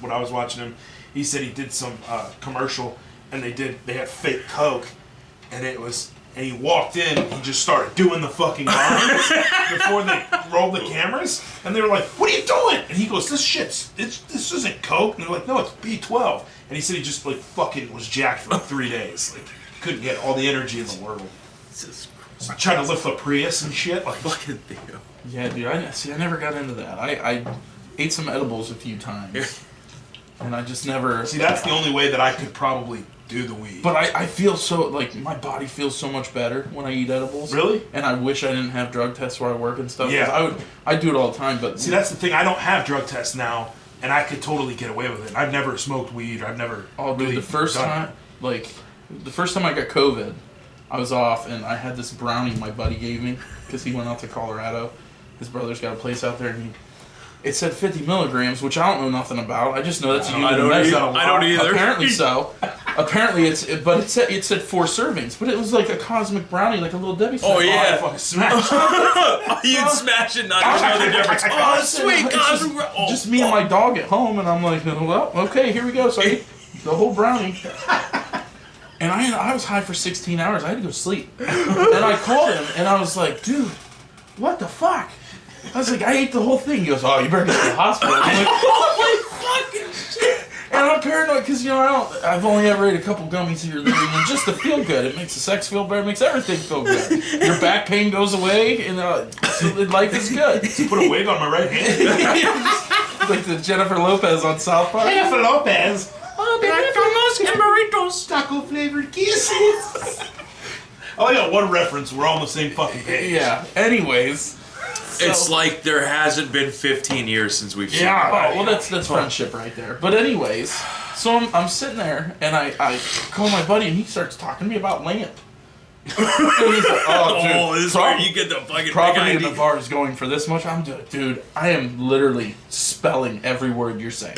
when I was watching him. He said he did some commercial, and they had fake Coke, and he walked in, he just started doing the fucking lines before they rolled the cameras, and they were like, "What are you doing?" And he goes, "This isn't Coke." And they're like, "No, it's B12." And he said he just like fucking was jacked for like 3 days, like couldn't get all the energy in the world. I tried to lift a Prius and shit. Like, Fucking Theo. Yeah, dude. I never got into that. I ate some edibles a few times, and I just never. see, that's the only way that I could probably do the weed. But I feel so, like, my body feels so much better when I eat edibles. Really? And I wish I didn't have drug tests where I work and stuff. 'Cause Yeah. I do it all the time, but... See, that's the thing. I don't have drug tests now, and I could totally get away with it. I've never smoked weed. I've never. Oh, dude, really the first done time, the first time I got COVID, I was off, and I had this brownie my buddy gave me, because he went out to Colorado. His brother's got a place out there, and it said 50 milligrams, which I don't know nothing about. I just know that's a unit of medicine. I don't either. Apparently so. Apparently but it said 4 servings, but it was like a cosmic brownie, like a little Debbie. Oh, I yeah. fucking smashed. You'd smash it, not even know the difference. Oh, It's sweet. just me and my dog at home, and I'm like, well, okay, here we go. So I ate the whole brownie. And I was high for 16 hours. I had to go to sleep. And I called him, and I was like, dude, what the fuck? I was like, I ate the whole thing. He goes, oh, you better get to the hospital. I'm like, holy fucking shit. And I'm paranoid because, I've only ever ate a couple gummies here and there, and just to feel good. It makes the sex feel better. It makes everything feel good. Your back pain goes away, and so life is good. Put a wig on my right hand. Like the Jennifer Lopez on South Park. Jennifer Lopez. Oh, baby, burritos. Taco flavored kisses. I only got one reference. We're all on the same fucking page. Yeah. Anyways. It's like there hasn't been 15 years since we've seen Yeah. Oh, well, that's friendship right there. But anyways, so I'm sitting there, and I call my buddy, and he starts talking to me about land. And he's like, Oh, this is where you get the fucking property big in the idea. bar is going for this much. I'm doing, dude, I am literally spelling every word you're saying.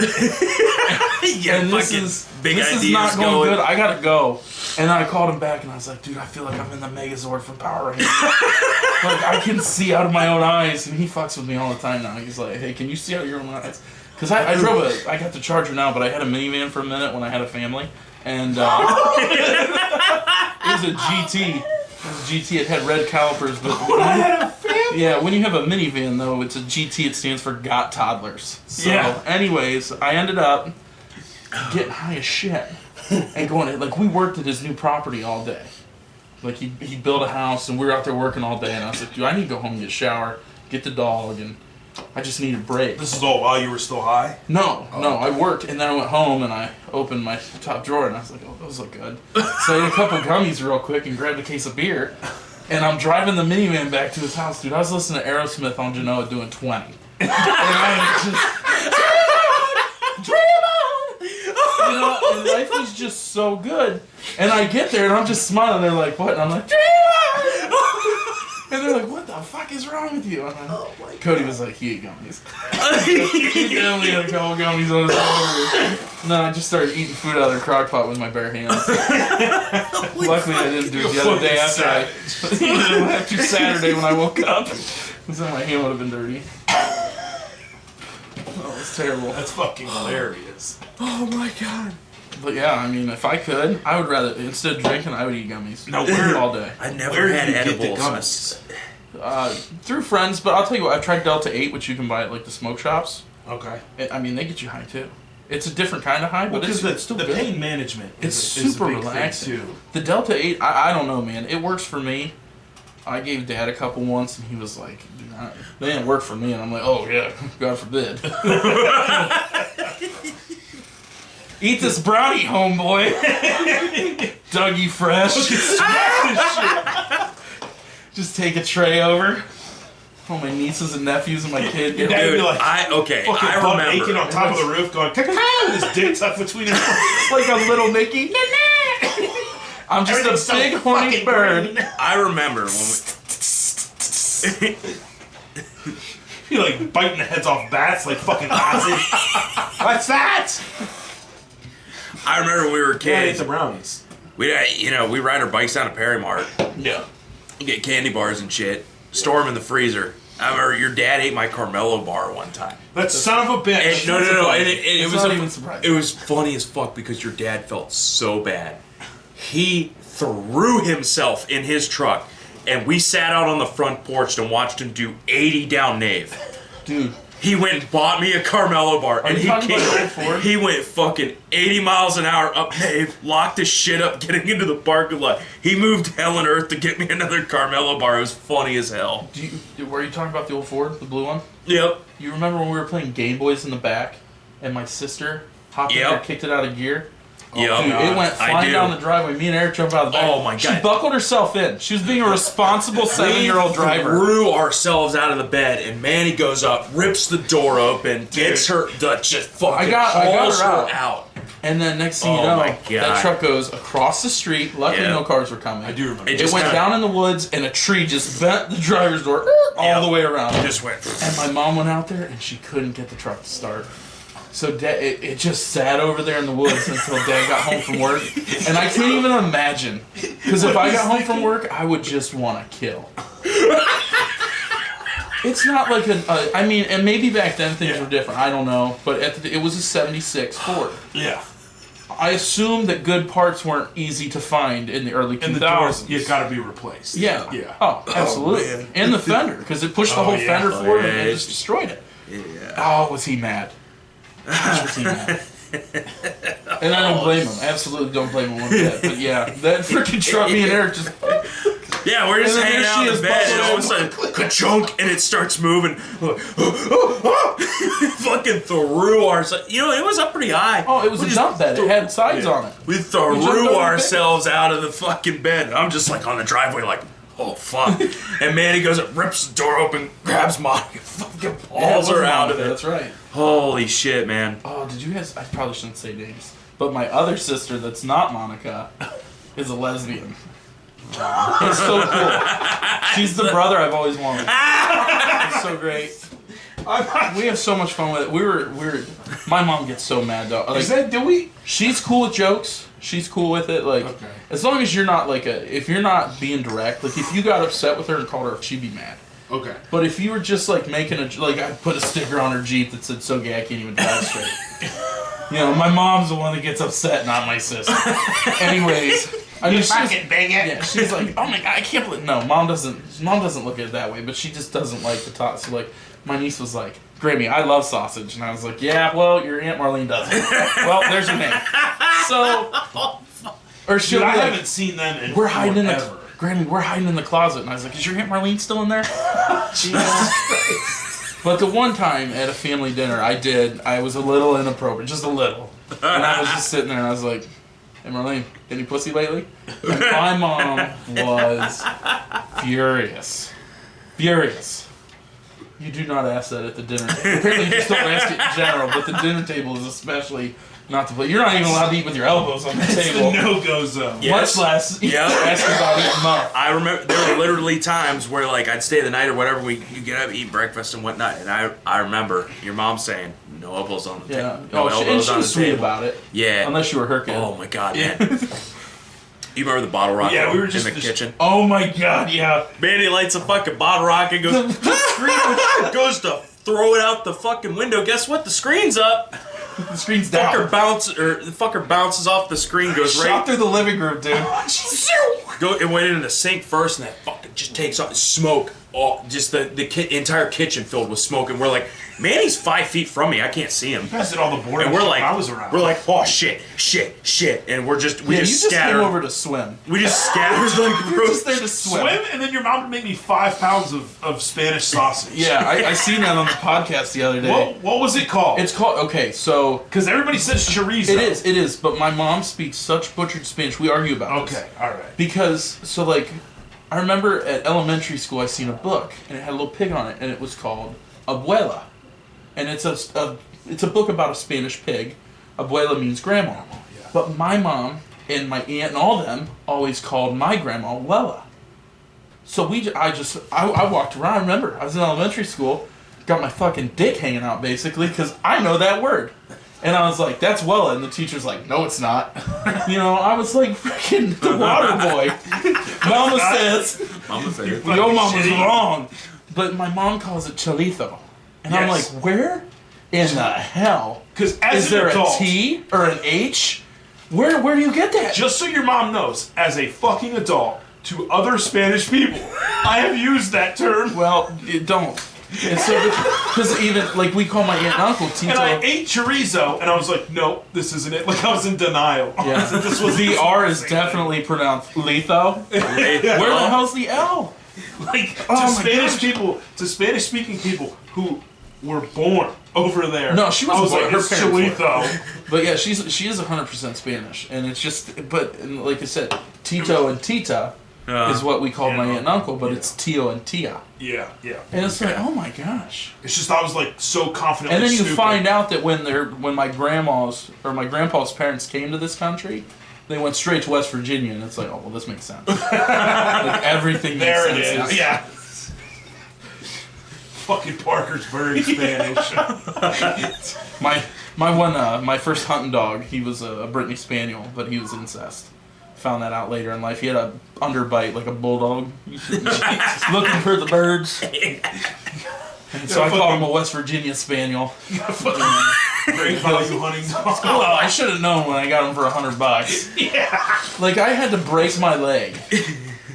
Yeah, And this fucking is big this is ideas not going going. good. I gotta go. And I called him back, and I was like, dude, I feel like I'm in the Megazord from Power Rangers. Like, I can see out of my own eyes. And he fucks with me all the time now. He's like, hey, can you see out of your own eyes? Because I got the Charger now, but I had a minivan for a minute when I had a family. And it was a GT. It was a GT. It had red calipers. But yeah, when you have a minivan, though, it's a GT. It stands for Got Toddlers. So, Yeah. anyways, I ended up getting high as shit. And going, like, we worked at his new property all day. Like, he built a house, and we were out there working all day, and I was like, dude, I need to go home and get a shower, get the dog, and I just need a break. This is all while you were still high? No, I worked, and then I went home, and I opened my top drawer, and I was like, oh, those look good. So I ate a couple gummies real quick and grabbed a case of beer, and I'm driving the minivan back to his house, dude. I was listening to Aerosmith on Genoa doing 20. And I just... Dream on! And life was just so good. And I get there, and I'm just smiling. They're like, what? And I'm like, Dream on! And they're like, what the fuck is wrong with you? And Cody was like, he ate gummies. He definitely had a couple gummies on his burger. And then I just started eating food out of the crock pot with my bare hands. Luckily, I didn't do it the other day after Saturday when I woke up. Because then my hand would have been dirty. Oh, it was terrible. That's fucking hilarious. Oh my god. But yeah, I mean, if I could, I would rather, instead of drinking, I would eat gummies. Now, where- all day. I never Where had did you get the edibles. gummies? Through friends, but I'll tell you what, I've tried Delta 8, which you can buy at like the smoke shops. Okay. I mean, they get you high too. It's a different kind of high, but Because it's still the good. pain management It's is super a big relaxing. thing too. The Delta 8, I don't know, man. It works for me. I gave Dad a couple once, and he was like, they didn't work for me. And I'm like, oh, yeah, God forbid. Eat this brownie, homeboy. Dougie Fresh. Just take a tray over. All my nieces and nephews and my kid. Your dad would be like, I remember. Aching on top of the roof going, cacao, with his dick tucked between his Like a little Mickey. I'm just Everything's a big so horny fucking bird. green. I remember when we. You're like biting the heads off bats like fucking Nazi. What's that? I remember when we were Yeah, kids. the brownies. We ride our bikes down to Perry Mart, Yeah. get candy bars and shit, store them in the freezer. I remember your dad ate my Carmelo bar one time. That son of a bitch. And, no. And it It's was not even surprising. It was funny as fuck because your dad felt so bad. He threw himself in his truck, and we sat out on the front porch and watched him do 80 down Nave. Dude. He went and bought me a Carmelo bar, and you talking about Old Ford? he went fucking 80 miles an hour up Nave, locked his shit up, getting into the parking lot. He moved hell and earth to get me another Carmelo bar. It was funny as hell. Were you talking about the old Ford, the blue one? Yep. You remember when we were playing Game Boys in the back, and my sister hopped in Yep. there, kicked it out of gear? Yep. Dude, it went I flying do. down the driveway. Me and Eric jumped out of the back. Oh my She God. buckled herself in. She was being a responsible 7-year-old driver. Threw ourselves out of the bed, and Manny goes up, rips the door open, gets her, just fucking I got hauls her her out. out. And then next thing you Oh know, my God. that truck goes across the street. Luckily, Yeah. no cars were coming. I do remember. It It just went kinda- down in the woods, and a tree just bent the driver's door all Yep. the way around. Just went. And my mom went out there, and she couldn't get the truck to start. So it just sat over there in the woods until Dad got home from work. And I can't even imagine. Because if I got home from work, I would just want to kill. It's not like I mean, and maybe back then things were different. I don't know. But it was a 76 Ford. Yeah. I assume that good parts weren't easy to find in the early 2000s. And the doors, you gotta be replaced. Yeah. Yeah. Oh, absolutely. man. And the fender, because it pushed the whole yeah. fender Oh, forward yeah, and it it's- just destroyed it. Yeah. Oh, was he mad? Gosh, was he mad? And I don't blame him. Absolutely don't blame him one bit. But yeah, that freaking truck, me and Eric just... Yeah, we're just And then hanging there out she in is the bed, and all of a busting sudden, ka-chunk, and it starts moving. Fucking threw ourselves. You know, it was up pretty high. Oh, it was a dump bed. It had sides on it. We jumped over threw the ourselves out of the fucking bed. I'm just like on the driveway, like, oh fuck. And Manny goes up, rips the door open, grabs Monica, fucking hauls her out of it. That's right. Holy shit, man. Oh, did you guys... I probably shouldn't say names. But my other sister that's not Monica is a lesbian. It's so cool. She's the brother I've always wanted. It's so great. We have so much fun with it. We were. My mom gets so mad though. Like, Do we? she's cool with jokes. She's cool with it. Like, Okay. as long as you're not if you're not being direct. Like, if you got upset with her and called her, she'd be mad. Okay. But if you were just like making I put a sticker on her Jeep that said "So gay I can't even drive straight." You know, my mom's the one that gets upset, not my sister. Anyways, I mean, yeah, she's like, oh my god, I can't believe. No, mom doesn't look at it that way, but she just doesn't like the talk. So like, my niece was like, Grammy, I love sausage, and I was like, yeah, well, your Aunt Marlene doesn't. Well, there's your name. So, or she'll Dude, be I like, haven't seen them in we're hiding in the forever. Grammy, we're hiding in the closet, and I was like, is your Aunt Marlene still in there? But the one time at a family dinner, I was a little inappropriate, just a little. And I was just sitting there and I was like, hey Marlene, any pussy lately? And my mom was furious. Furious. You do not ask that at the dinner table. Apparently you just don't ask it in general, but the dinner table is especially not to play. You're not even allowed to eat with your elbows on the It's table. the no-go zone. Yeah. Much less ask about eating mouth. I remember there were literally times where like I'd stay the night or whatever, you get up, eat breakfast and whatnot, and I remember your mom saying, no elbows on the Yeah. table. No And elbows she on the was sweet table. about it. Yeah. Unless you were her kid. Oh my god, man. You remember the bottle rocket Yeah, we were just in the kitchen? Oh my god, yeah. Manny lights a fucking bottle rocket, goes goes to throw it out the fucking window. Guess what? The screen's up. The screen's down. The fucker bounces off the screen, goes Shot right. through the living room, dude. It went into the sink first, and that fucking just takes off, smoke, just the entire kitchen filled with smoke, and we're like, Manny's 5 feet from me, I can't see him. You guys did all the boarding And we're like, I was around. We're like, oh shit, and we just you just scatter. came over to swim. We just scattered like You're just there to swim. And then your mom would make me 5 pounds of Spanish sausage. Yeah, I seen that on the podcast the other day. What was it called? It's called, okay, so... Because everybody says chorizo. It is, but my mom speaks such butchered Spanish. We argue about this. Okay, alright. Because, so like, I remember at elementary school I seen a book, and it had a little pig on it, and it was called Abuela. And it's a book about a Spanish pig. Abuela means grandma. Yeah. But my mom and my aunt and all them always called my grandma Wella. So I walked around. I remember I was in elementary school, got my fucking dick hanging out basically because I know that word, and I was like, "That's Wella," and the teacher's like, "No, it's not." You know, I was like freaking the water boy. Mama says, "Yo, mama's wrong," but my mom calls it chorizo, and I'm like, "Where in the hell? Because as is an there adult, a T or an H? Where do you get that?" Just so your mom knows, as a fucking adult, to other Spanish people, I have used that term. Well, you don't. And so, because even, like, we call my aunt and uncle Tito. And I ate chorizo, and I was like, no, this isn't it. Like, I was in denial. Yeah. This was the R is definitely pronounced litho. Where the hell's the L? Like, Oh to Spanish-speaking people who were born over there. No, she wasn't born. Like, Her it's parents were. chorizo. But yeah, she is 100% Spanish, and it's just. But like I said, Tito and Tita is what we call my aunt and uncle, but it's Tio and Tia. Yeah. And it's like, oh my gosh. It's just I was like so confident. And then you find out that when my grandma's or my grandpa's parents came to this country, they went straight to West Virginia, and it's like, oh well, this makes sense. Like everything makes there sense. it is. Now. Yeah. Fucking Parker's very Spanish. my first hunting dog, he was a Brittany Spaniel, but he was incest. Found that out later in life. He had a underbite like a bulldog. Looking for the birds. And so I called him a West Virginia Spaniel. Great value hunting dog. Well, I should have known when I got him for $100. Yeah. Like, I had to break my leg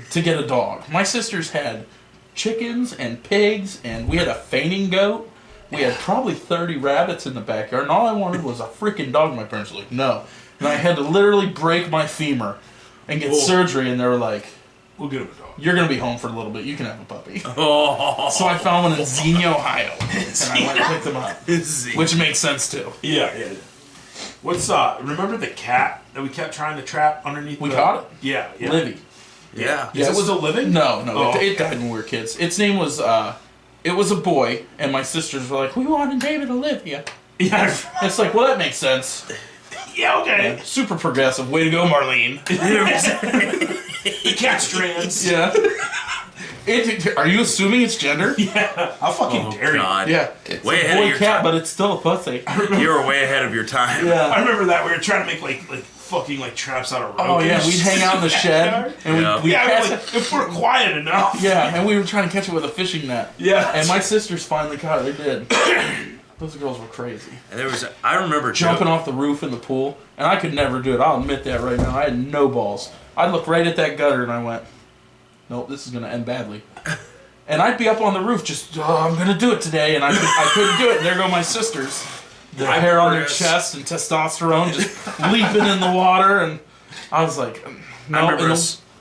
to get a dog. My sisters had chickens and pigs, and we had a fainting goat. We had probably 30 rabbits in the backyard, and all I wanted was a freaking dog. My parents were like, no. And I had to literally break my femur and get surgery, and they were like, we'll get him a dog. you're going to be home for a little bit. You can have a puppy. Oh. So I found one in Xenia, Ohio, and I went and picked them up, which makes sense, too. Yeah. What's remember the cat that we kept trying to trap underneath? We caught it? Yeah. Livy. Yeah. Yes. Was it living? No. Oh, It died when we were kids. Its name was, it was a boy, and my sisters were like, we want to name it Olivia. Yeah. It's like, well, that makes sense. Yeah, okay. Yeah. Super progressive. Way to go, Marlene. The cat strands. Yeah. Are you assuming it's gender? Yeah. How fucking dare you? God. Yeah. It's Way a ahead of boy your cat, time. but it's still a pussy. You were way ahead of your time. Yeah. I remember that we were trying to make like fucking like traps out of rope. Oh yeah, we'd hang out in the shed and Yeah. we'd Yeah, catch like, if we're quiet enough. Yeah, and we were trying to catch it with a fishing net. Yeah. And my sisters finally caught it. They did. Those girls were crazy. And I remember Jumping off the roof in the pool, and I could never do it. I'll admit that right now. I had no balls. I looked right at that gutter and I went, nope, this is going to end badly. And I'd be up on the roof just, I'm going to do it today, and I couldn't do it. And there go my sisters. Their hair on their chest and testosterone just leaping in the water, and I was like, no. I remember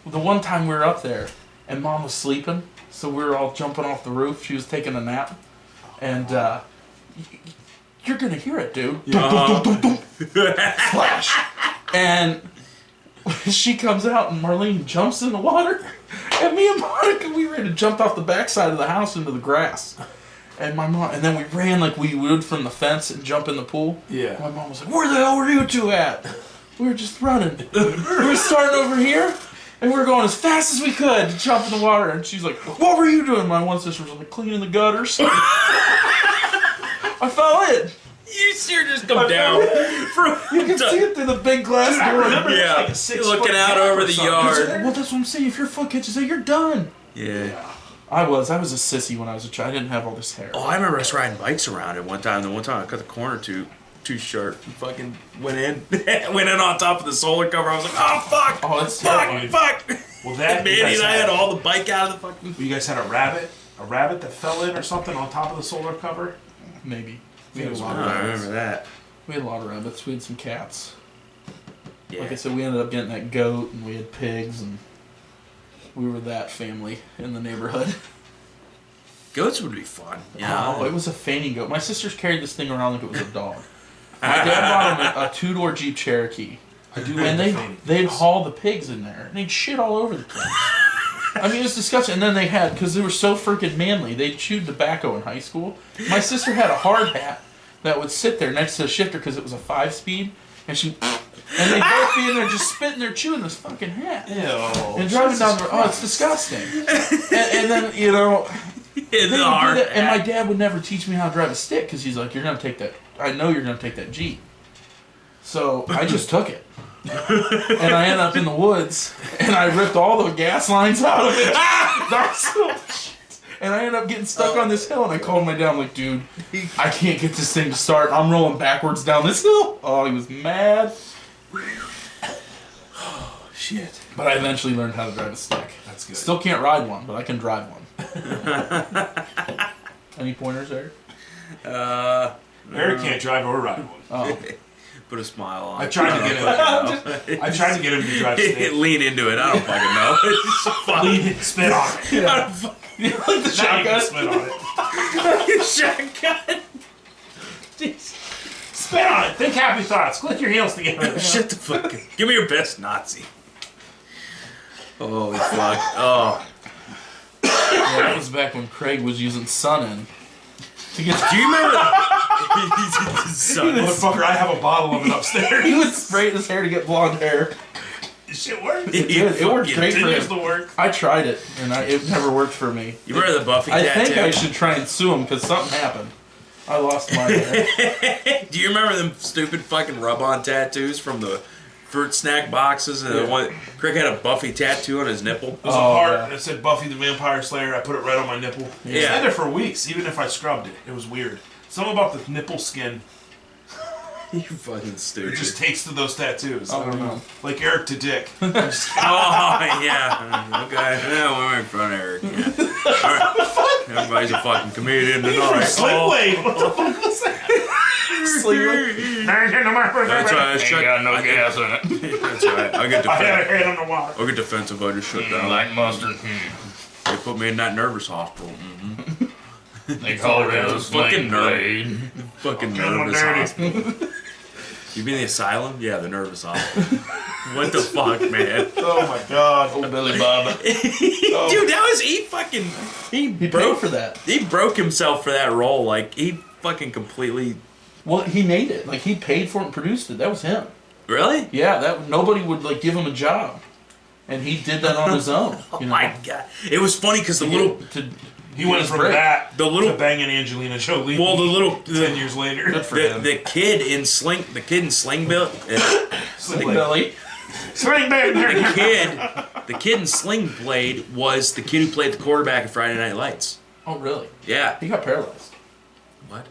The one time we were up there, and Mom was sleeping, so we were all jumping off the roof. She was taking a nap, and you're gonna hear it, dude. Splash, and she comes out, and Marlene jumps in the water, and me and Monica, we ran and jumped off the backside of the house into the grass. And my mom, and then we ran like we would from the fence and jump in the pool. Yeah. My mom was like, "Where the hell were you two at?" We were just running. We were starting over here, and we were going as fast as we could to jump in the water. And she's like, "What were you doing?" My one sister was like, cleaning the gutters. I fell in. You sure just come down. You can see it through the big glass Dude, I door. remember Yeah. like a 6 Looking foot out gap over or the something. yard. Well, that's what I'm saying. If your foot catches it, you're done. Yeah. I was a sissy when I was a child. I didn't have all this hair. Oh, I remember us riding bikes around it one time. The one time I cut the corner too short and fucking went in on top of the solar cover. I was like, oh fuck! Oh, that's Fuck! terrifying. Fuck! Well, that Manny and I had all the bike out of the fucking... You guys had a rabbit that fell in or something on top of the solar cover? Maybe. We had a lot I of don't rabbits. remember that. We had a lot of rabbits. We had some cats. Yeah. Like I said, we ended up getting that goat, and we had pigs, and we were that family in the neighborhood. Goats would be fun. Yeah. Oh, it was a fainting goat. My sisters carried this thing around like it was a dog. My dad bought him a two-door Jeep Cherokee. I do And like they'd haul the pigs in there, and they'd shit all over the place. I mean, it was disgusting. And then they had, because they were so freaking manly, they chewed tobacco in high school. My sister had a hard hat that would sit there next to the shifter because it was a 5-speed, and they'd both be in there just spitting there, chewing this fucking hat. Ew. And driving down the road. Oh, it's disgusting. And then, you know, they would do that, and my dad would never teach me how to drive a stick because he's like, you're going to take that, I know you're going to take that Jeep. So I just took it. And I ended up in the woods, and I ripped all the gas lines out of it. And I ended up getting stuck on this hill, and I called my dad. I'm like, dude, I can't get this thing to start. I'm rolling backwards down this hill. Oh, he was mad. Oh, shit. But I eventually learned how to drive a stick. That's good. Still can't ride one, but I can drive one. Any pointers, Eric? Eric can't drive or ride one. Oh. Put a smile on. I tried to get him. I tried to get him to drive stick. Lean into it. I don't fucking know. It's just so funny. Spit on it. Yeah. I don't fucking You like the Now you can shotgun? spit on it. shotgun. Spit on it. Think happy thoughts. Click your heels together. Shut the fuck up. Give me your best Nazi. Holy fuck. Oh. Yeah, that was back when Craig was using Sun-In. To get Do you remember? Son. Motherfucker, I have a bottle of it upstairs. he would spray his hair to get blonde hair. This shit works. It did. It worked great for Continues him. to work. I tried it, and it never worked for me. You remember the Buffy I tattoo? think I should try and sue him because something happened. I lost my hair. Do you remember them stupid fucking rub-on tattoos from the fruit snack boxes? And the one Craig had a Buffy tattoo on his nipple. It was a heart that said Buffy the Vampire Slayer. I put it right on my nipple. It Yeah. stayed there for weeks, even if I scrubbed it. It was weird. Something about the nipple skin. You fucking It stupid. just takes to those tattoos. Oh, I don't know. no. Like Eric to Dick. Oh, yeah. Okay. Yeah, we're in front of Eric. Yeah. All right. Everybody's a fucking comedian tonight. Sling Blade. What the fuck was that? Sleeping. That's right. Ain't got no gas in it. That's right. I get I had a defensive. head underwater. I get defensive. I just shut down. Like mustard. They put me in that nervous hospital. They call it a Fucking blade. Fucking Okay, I'm nervous dirty. hospital. You mean the asylum? Yeah, the nervous hospital. What the fuck, man? Oh my god. Old Billy Bob. Dude, that was he He broke paid for that. He broke himself for that role. Like he fucking completely. Well, he made it. Like he paid for it and produced it. That was him. Really? Yeah, that nobody would like give him a job, and he did that on his own. Oh You know? my god! It was funny because the little, He went from break. that The little- to banging Angelina Jolie. well, the little, 10 years later. Good for the, him. the kid in Sling Bill, Sling Belly. Swing back the kid in Sling Blade was the kid who played the quarterback in Friday Night Lights. Oh, really? Yeah. He got paralyzed. What?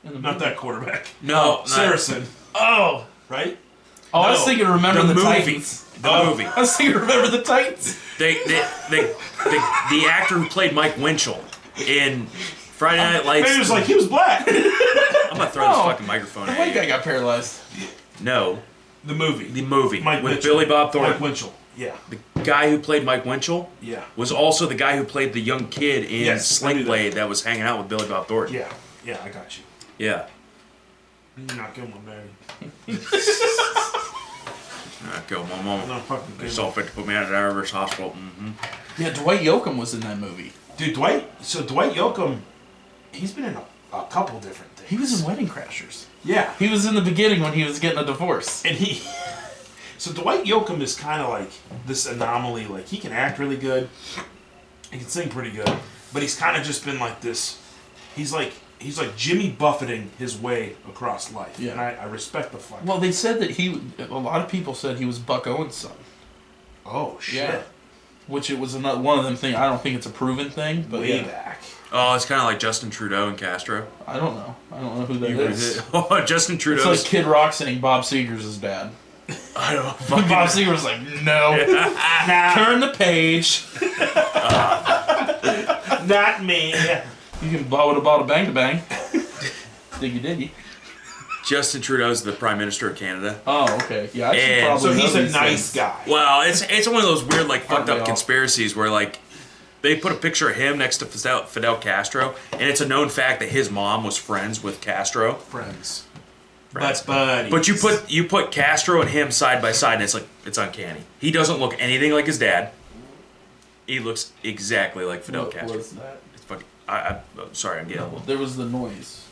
In the Not movie. that quarterback. No, not- Saracen. Oh. Right? Oh, I was No, thinking Remember the, movie. Titans. The movie. I was thinking Remember the Titans. The actor who played Mike Winchell in Friday Night Lights. Maybe it was like he was black. I'm gonna throw this No. fucking microphone The at white you. guy got paralyzed. No, The movie. the movie Mike with Winchell. Billy Bob Mike Thornton. Winchell. Yeah. The guy who played Mike Winchell Yeah. was also the guy who played the young kid in Yes, I Sling knew that. Blade that was hanging out with Billy Bob Thornton. Yeah. Yeah, I got you. Yeah. Not kill my baby. I killed my mama. No fucking They kill saw fit to put me out of the Irish hospital. Mm-hmm. Yeah, Dwight Yoakam was in that movie. Dude, Dwight Yoakam, he's been in a couple different things. He was in Wedding Crashers. Yeah. He was in the beginning when he was getting a divorce. And so Dwight Yoakam is kind of like this anomaly. Like, he can act really good. He can sing pretty good. But he's kind of just been like this. He's like Jimmy buffeting his way across life. Yeah. And I respect the fuck. Well, they said that a lot of people said he was Buck Owens' son. Oh, shit. Yeah. Which it was another one of them things. I don't think it's a proven thing, but Way yeah. back. Oh, it's kind of like Justin Trudeau and Castro. I don't know who that You is. Oh, Justin It's Trudeau's. like Kid Rock saying Bob Seger's his dad. I don't And fucking. Bob Seger was like, no. Nah, Turn the page. not me. You can blow it about a bang to bang. Diggy diggy. Justin Trudeau's the Prime Minister of Canada. Oh, okay. Yeah, I should And- probably So he's know a these nice things. guy. Well, it's one of those weird, like, fucked Aren't they up all? conspiracies where, like, they put a picture of him next to Fidel Castro, and it's a known fact that his mom was friends with Castro. Friends. But buddies. But you put Castro and him side by side, and it's uncanny. He doesn't look anything like his dad. He looks exactly like Fidel What Castro. was that? It's fucking. I'm sorry, I'm getting a little. There was the noise.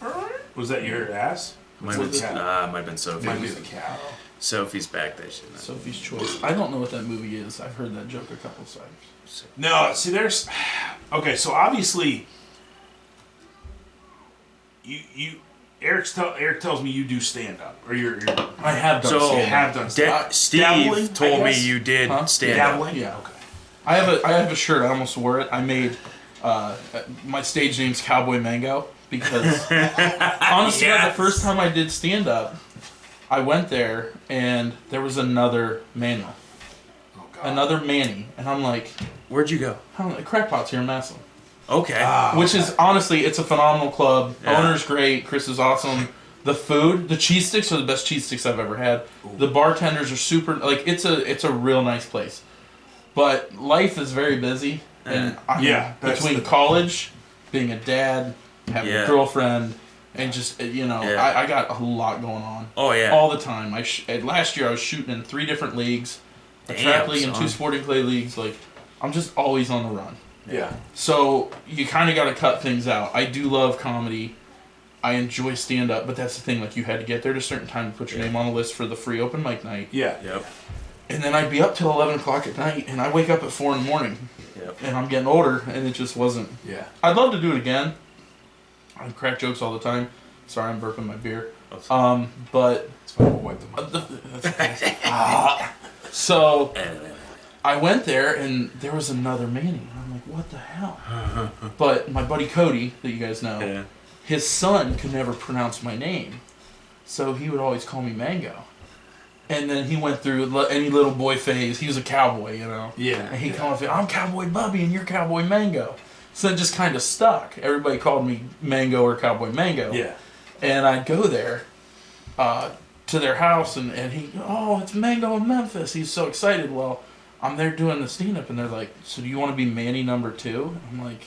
Was that your ass? Might Was it have cat? been Sophie. Might be the cow. Sophie's back there. She's not. Sophie's Choice. I don't know what that movie is. I've heard that joke a couple times. No, see, there's. Okay, so obviously, Eric tells me you do stand up, or you're I have done So you stand-up. have done stand up. Steve dabbling, I told me guess? you did Huh? stand up. Dabbling. Yeah. Okay. I have a shirt. I almost wore it. I made my stage name's Cowboy Mango because honestly, Yes. the first time I did stand up, I went there and there was another Manuel, Oh God. another Manny, and I'm like, Where'd you go? I don't know, Crackpot's here in Massillon. Okay. Which is honestly, it's a phenomenal club. Yeah. Owner's great. Chris is awesome. The food, the cheese sticks are the best cheese sticks I've ever had. The bartenders are super. Like it's a real nice place. But life is very busy, and I mean, Yeah, that's between the- college, being a dad, having Yeah. a girlfriend, and just Yeah. I got a lot going on Oh yeah. all the time. Last year I was shooting in 3 different leagues, a trap league and 2 son. sporting clay leagues. Like I'm just always on the run. Yeah. So you kind of got to cut things out. I do love comedy. I enjoy stand up, but that's the thing. Like you had to get there at a certain time to put your name on the list for the free open mic night. Yeah. Yep. And then I'd be up till 11 o'clock at night, and I wake up at 4 in the morning, Yep. and I'm getting older, and it just wasn't. Yeah. I'd love to do it again. I crack jokes all the time. Sorry, I'm burping my beer. But It's fine. We'll wipe them up. so I went there, and there was another Manny. And I'm like, what the hell? But my buddy Cody, that you guys know, Yeah. his son could never pronounce my name, so he would always call me Mango. And then he went through any little boy phase. He was a cowboy, Yeah. And he'd come up and I'm Cowboy Bubby and you're Cowboy Mango. So it just kind of stuck. Everybody called me Mango or Cowboy Mango. Yeah. And I'd go there to their house, and he, oh, it's Mango in Memphis. He's so excited. Well, I'm there doing the stand-up, and they're like, so do you want to be Manny number 2? I'm like,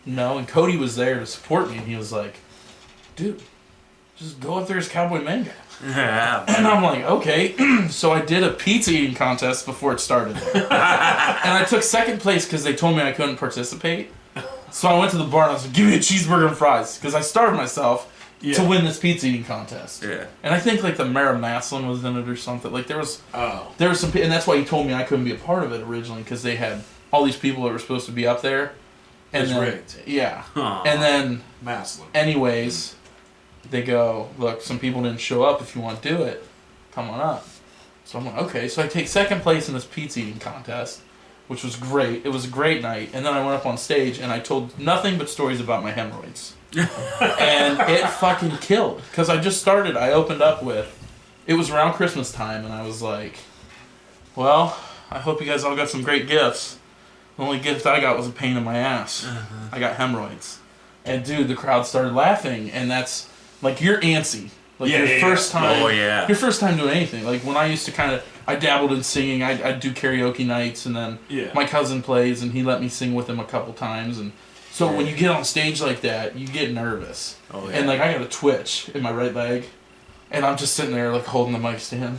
no. And Cody was there to support me, and he was like, dude, just go up there as Cowboy Mango. And I'm like, okay. So I did a pizza eating contest before it started. And I took second place because they told me I couldn't participate. So I went to the bar and I was like, give me a cheeseburger and fries. Because I starved myself to win this pizza eating contest. Yeah. And I think like the mayor of Massillon was in it or something. Like there was Oh. some, and that's why he told me I couldn't be a part of it originally, because they had all these people that were supposed to be up there. And It's then, rigged. yeah. Aw. And then, Maslin. anyways, they go, look, some people didn't show up. If you want to do it, come on up. So I'm like, okay. So I take second place in this pizza eating contest, which was great. It was a great night. And then I went up on stage and I told nothing but stories about my hemorrhoids. And it fucking killed. Because I just started. I opened up with, it was around Christmas time, and I was like, well, I hope you guys all got some great gifts. The only gift I got was a pain in my ass. I got hemorrhoids. And dude, the crowd started laughing, and that's, like, you're antsy. Like, Yeah, your yeah, first yeah. time. Oh, yeah. Your first time doing anything. Like, when I used to kind of, I dabbled in singing. I'd do karaoke nights, and then Yeah. my cousin plays, and he let me sing with him a couple times. And so when you get on stage like that, you get nervous. Oh, yeah. And, like, I got a twitch in my right leg, and I'm just sitting there, like, holding the mic stand.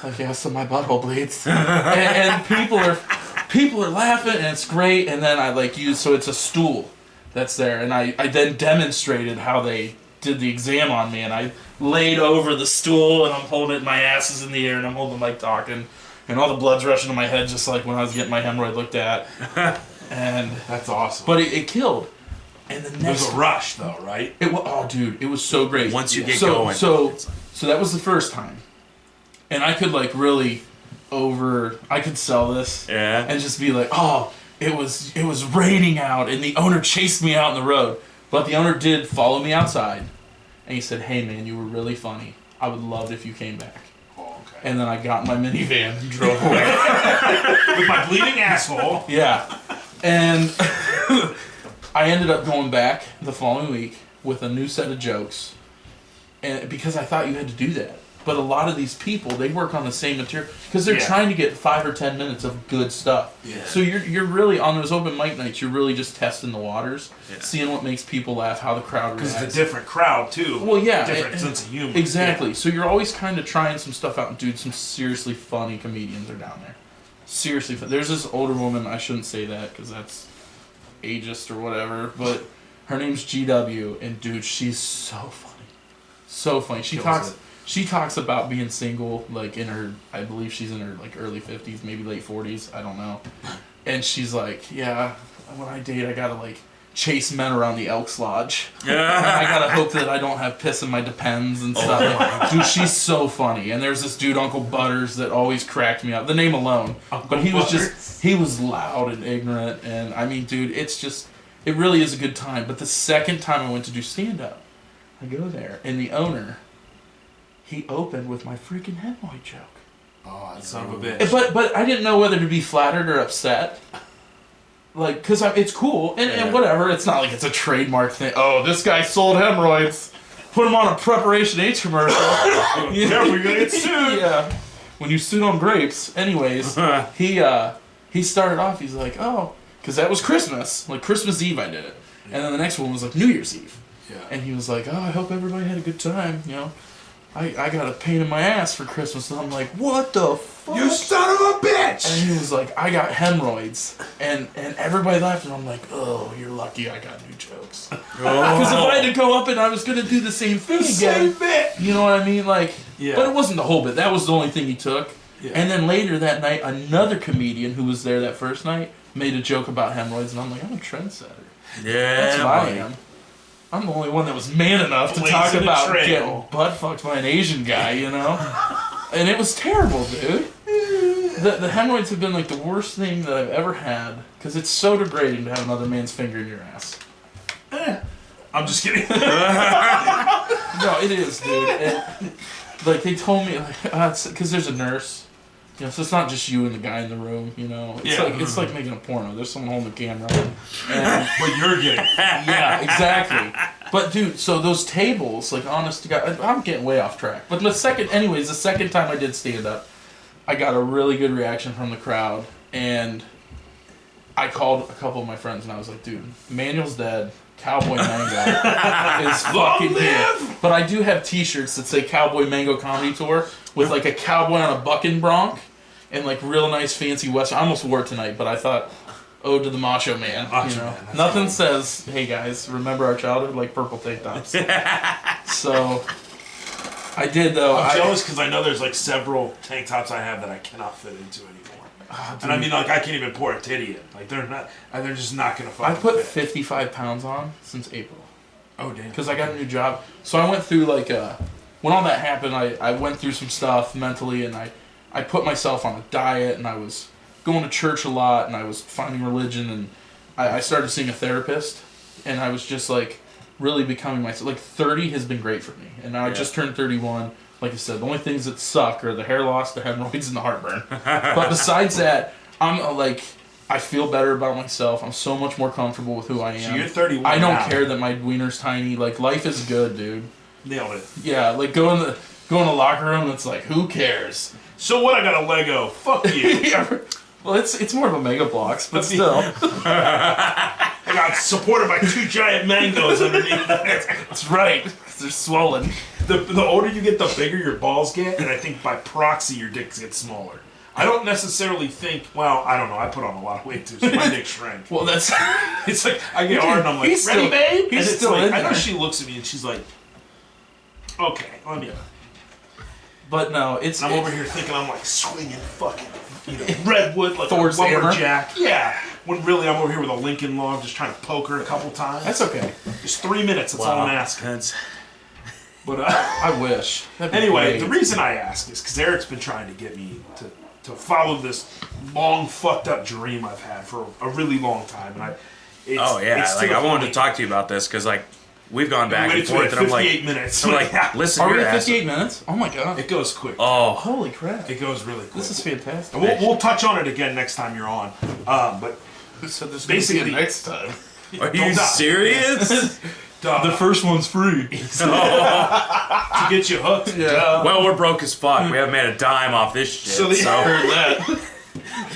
Like, yeah, so my butthole bleeds. and people are laughing, and it's great. And then I, like, so it's a stool that's there. And I then demonstrated how they did the exam on me, and I laid over the stool, and I'm holding it, my ass is in the air, and I'm holding the mic talking, and all the blood's rushing to my head, just like when I was getting my hemorrhoid looked at. And That's awesome. but it killed. And the next, There's a rush, though, right? oh dude, it was so great. Once you get so, going. so that was the first time, and I could like really I could sell this, Yeah. and just be like, oh, it was raining out, and the owner chased me out in the road, but the owner did follow me outside, and he said, hey man, you were really funny. I would love it if you came back. Oh, okay. And then I got in my minivan and drove away. With my bleeding asshole. Yeah. And I ended up going back the following week with a new set of jokes. And because I thought you had to do that. But a lot of these people, they work on the same material because they're trying to get 5 or 10 minutes of good stuff. Yeah. So you're really, on those open mic nights, you're really just testing the waters, seeing what makes people laugh, how the crowd reacts. Because it's a different crowd, too. Well, yeah. Different sense of humor. Exactly. Yeah. So you're always kind of trying some stuff out. And dude, some seriously funny comedians are down there. Seriously. There's this older woman, I shouldn't say that because that's ageist or whatever, but her name's GW, and dude, she's so funny. So funny. She talks about being single, like in her, I believe she's in her like early 50s, maybe late 40s, I don't know. And she's like, yeah, when I date, I gotta like chase men around the Elks Lodge. And I gotta hope that I don't have piss in my Depends and stuff. Dude, she's so funny. And there's this dude, Uncle Butters, that always cracked me up. The name alone. But he was he was loud and ignorant. And I mean, dude, it really is a good time. But the second time I went to do stand-up, I go there, and the owner, he opened with my freaking hemorrhoid joke. Oh, that son of a bitch. But I didn't know whether to be flattered or upset. Like, because it's cool, and whatever. It's not like it's a trademark thing. Oh, this guy sold hemorrhoids. Put him on a Preparation H commercial. Yeah, we're going to get sued. Yeah. When you sued on grapes. Anyways, he started off, he's like, oh, because that was Christmas. Like, Christmas Eve I did it. And then the next one was like New Year's Eve. Yeah. And he was like, oh, I hope everybody had a good time, you know. I got a pain in my ass for Christmas, and I'm like, what the fuck? You son of a bitch! And he was like, I got hemorrhoids. And everybody laughed, and I'm like, oh, you're lucky I got new jokes. Because if I had to go up and I was going to do the same thing again. Same bit! You know what I mean? Like, but it wasn't the whole bit. That was the only thing he took. Yeah. And then later that night, another comedian who was there that first night made a joke about hemorrhoids, and I'm like, I'm a trendsetter. Yeah, that's what I am. I'm the only one that was man enough to talk about getting butt fucked by an Asian guy, you know? And it was terrible, dude. The hemorrhoids have been like the worst thing that I've ever had, because it's so degrading to have another man's finger in your ass. I'm just kidding. No, it is, dude. Like, they told me, because there's a nurse. You know, so it's not just you and the guy in the room, you know. It's like making a porno. There's someone holding the camera. But you're getting yeah, exactly. But dude, so those tables, like, honest to God, I'm getting way off track. But the second time I did stand up, I got a really good reaction from the crowd, and I called a couple of my friends and I was like, dude, Manuel's dead. Cowboy Mango is fucking here. But I do have t-shirts that say Cowboy Mango Comedy Tour with like a cowboy on a bucking bronc and like real nice fancy western. I almost wore it tonight, but I thought, ode to the Macho Man. You know? Nothing cool. Says, hey guys, remember our childhood like purple tank tops. So I did though. I'm jealous because I know there's like several tank tops I have that I cannot fit into anymore. Oh, and I mean, like, I can't even pour a titty in. Like, they're just not gonna fucking I put fit. 55 pounds on since April. Oh, damn. Because I got a new job. So I went through, like, when all that happened, I went through some stuff mentally, and I put myself on a diet, and I was going to church a lot, and I was finding religion, and I started seeing a therapist, and I was just, like, really becoming myself. Like, 30 has been great for me, and now I just turned 31. Like I said, the only things that suck are the hair loss, the hemorrhoids, and the heartburn. But besides that, I'm like, I feel better about myself. I'm so much more comfortable with who I am. So you're 31 I don't now. care that my wiener's tiny. Like, life is good, dude. Nailed it. Yeah, like go in the locker room and it's like, who cares? So what? I got a Lego. Fuck you. Yeah. Well, it's more of a Mega Bloks, but still. I got supported by 2 giant mangoes underneath that. That's right. 'Cause they're swollen. The older you get, the bigger your balls get, and I think by proxy your dicks get smaller. I don't necessarily think. Well, I don't know. I put on a lot of weight too, so my dick shrank. Well, that's. It's like I get hard, and I'm like, ready, babe? He's and it's still like, in I know there. she looks at me and she's like, okay, let me. But no, it's. And I'm over here thinking I'm like swinging fucking, redwood like Thor's a lumberjack. Yeah. When really I'm over here with a Lincoln log, just trying to poke her a couple times. That's okay. Just 3 minutes. That's all I'm asking. But I wish. Anyway, the reason I ask is because Eric's been trying to get me to follow this long fucked up dream I've had for a really long time, and I wanted to talk to you about this because like we've gone back and waited forth, and I'm 58 like, minutes. I'm like, listen, Are you're we at an 58 asshole. minutes? Oh my god. It goes quick. Oh, Holy crap. It goes really quick. This is fantastic. And we'll touch on it again next time you're on. But So this basically- next time. are Don't you die. serious? The first one's free. to get you hooked. Yeah. Well, we're broke as fuck. We haven't made a dime off this shit. So the- Heard that.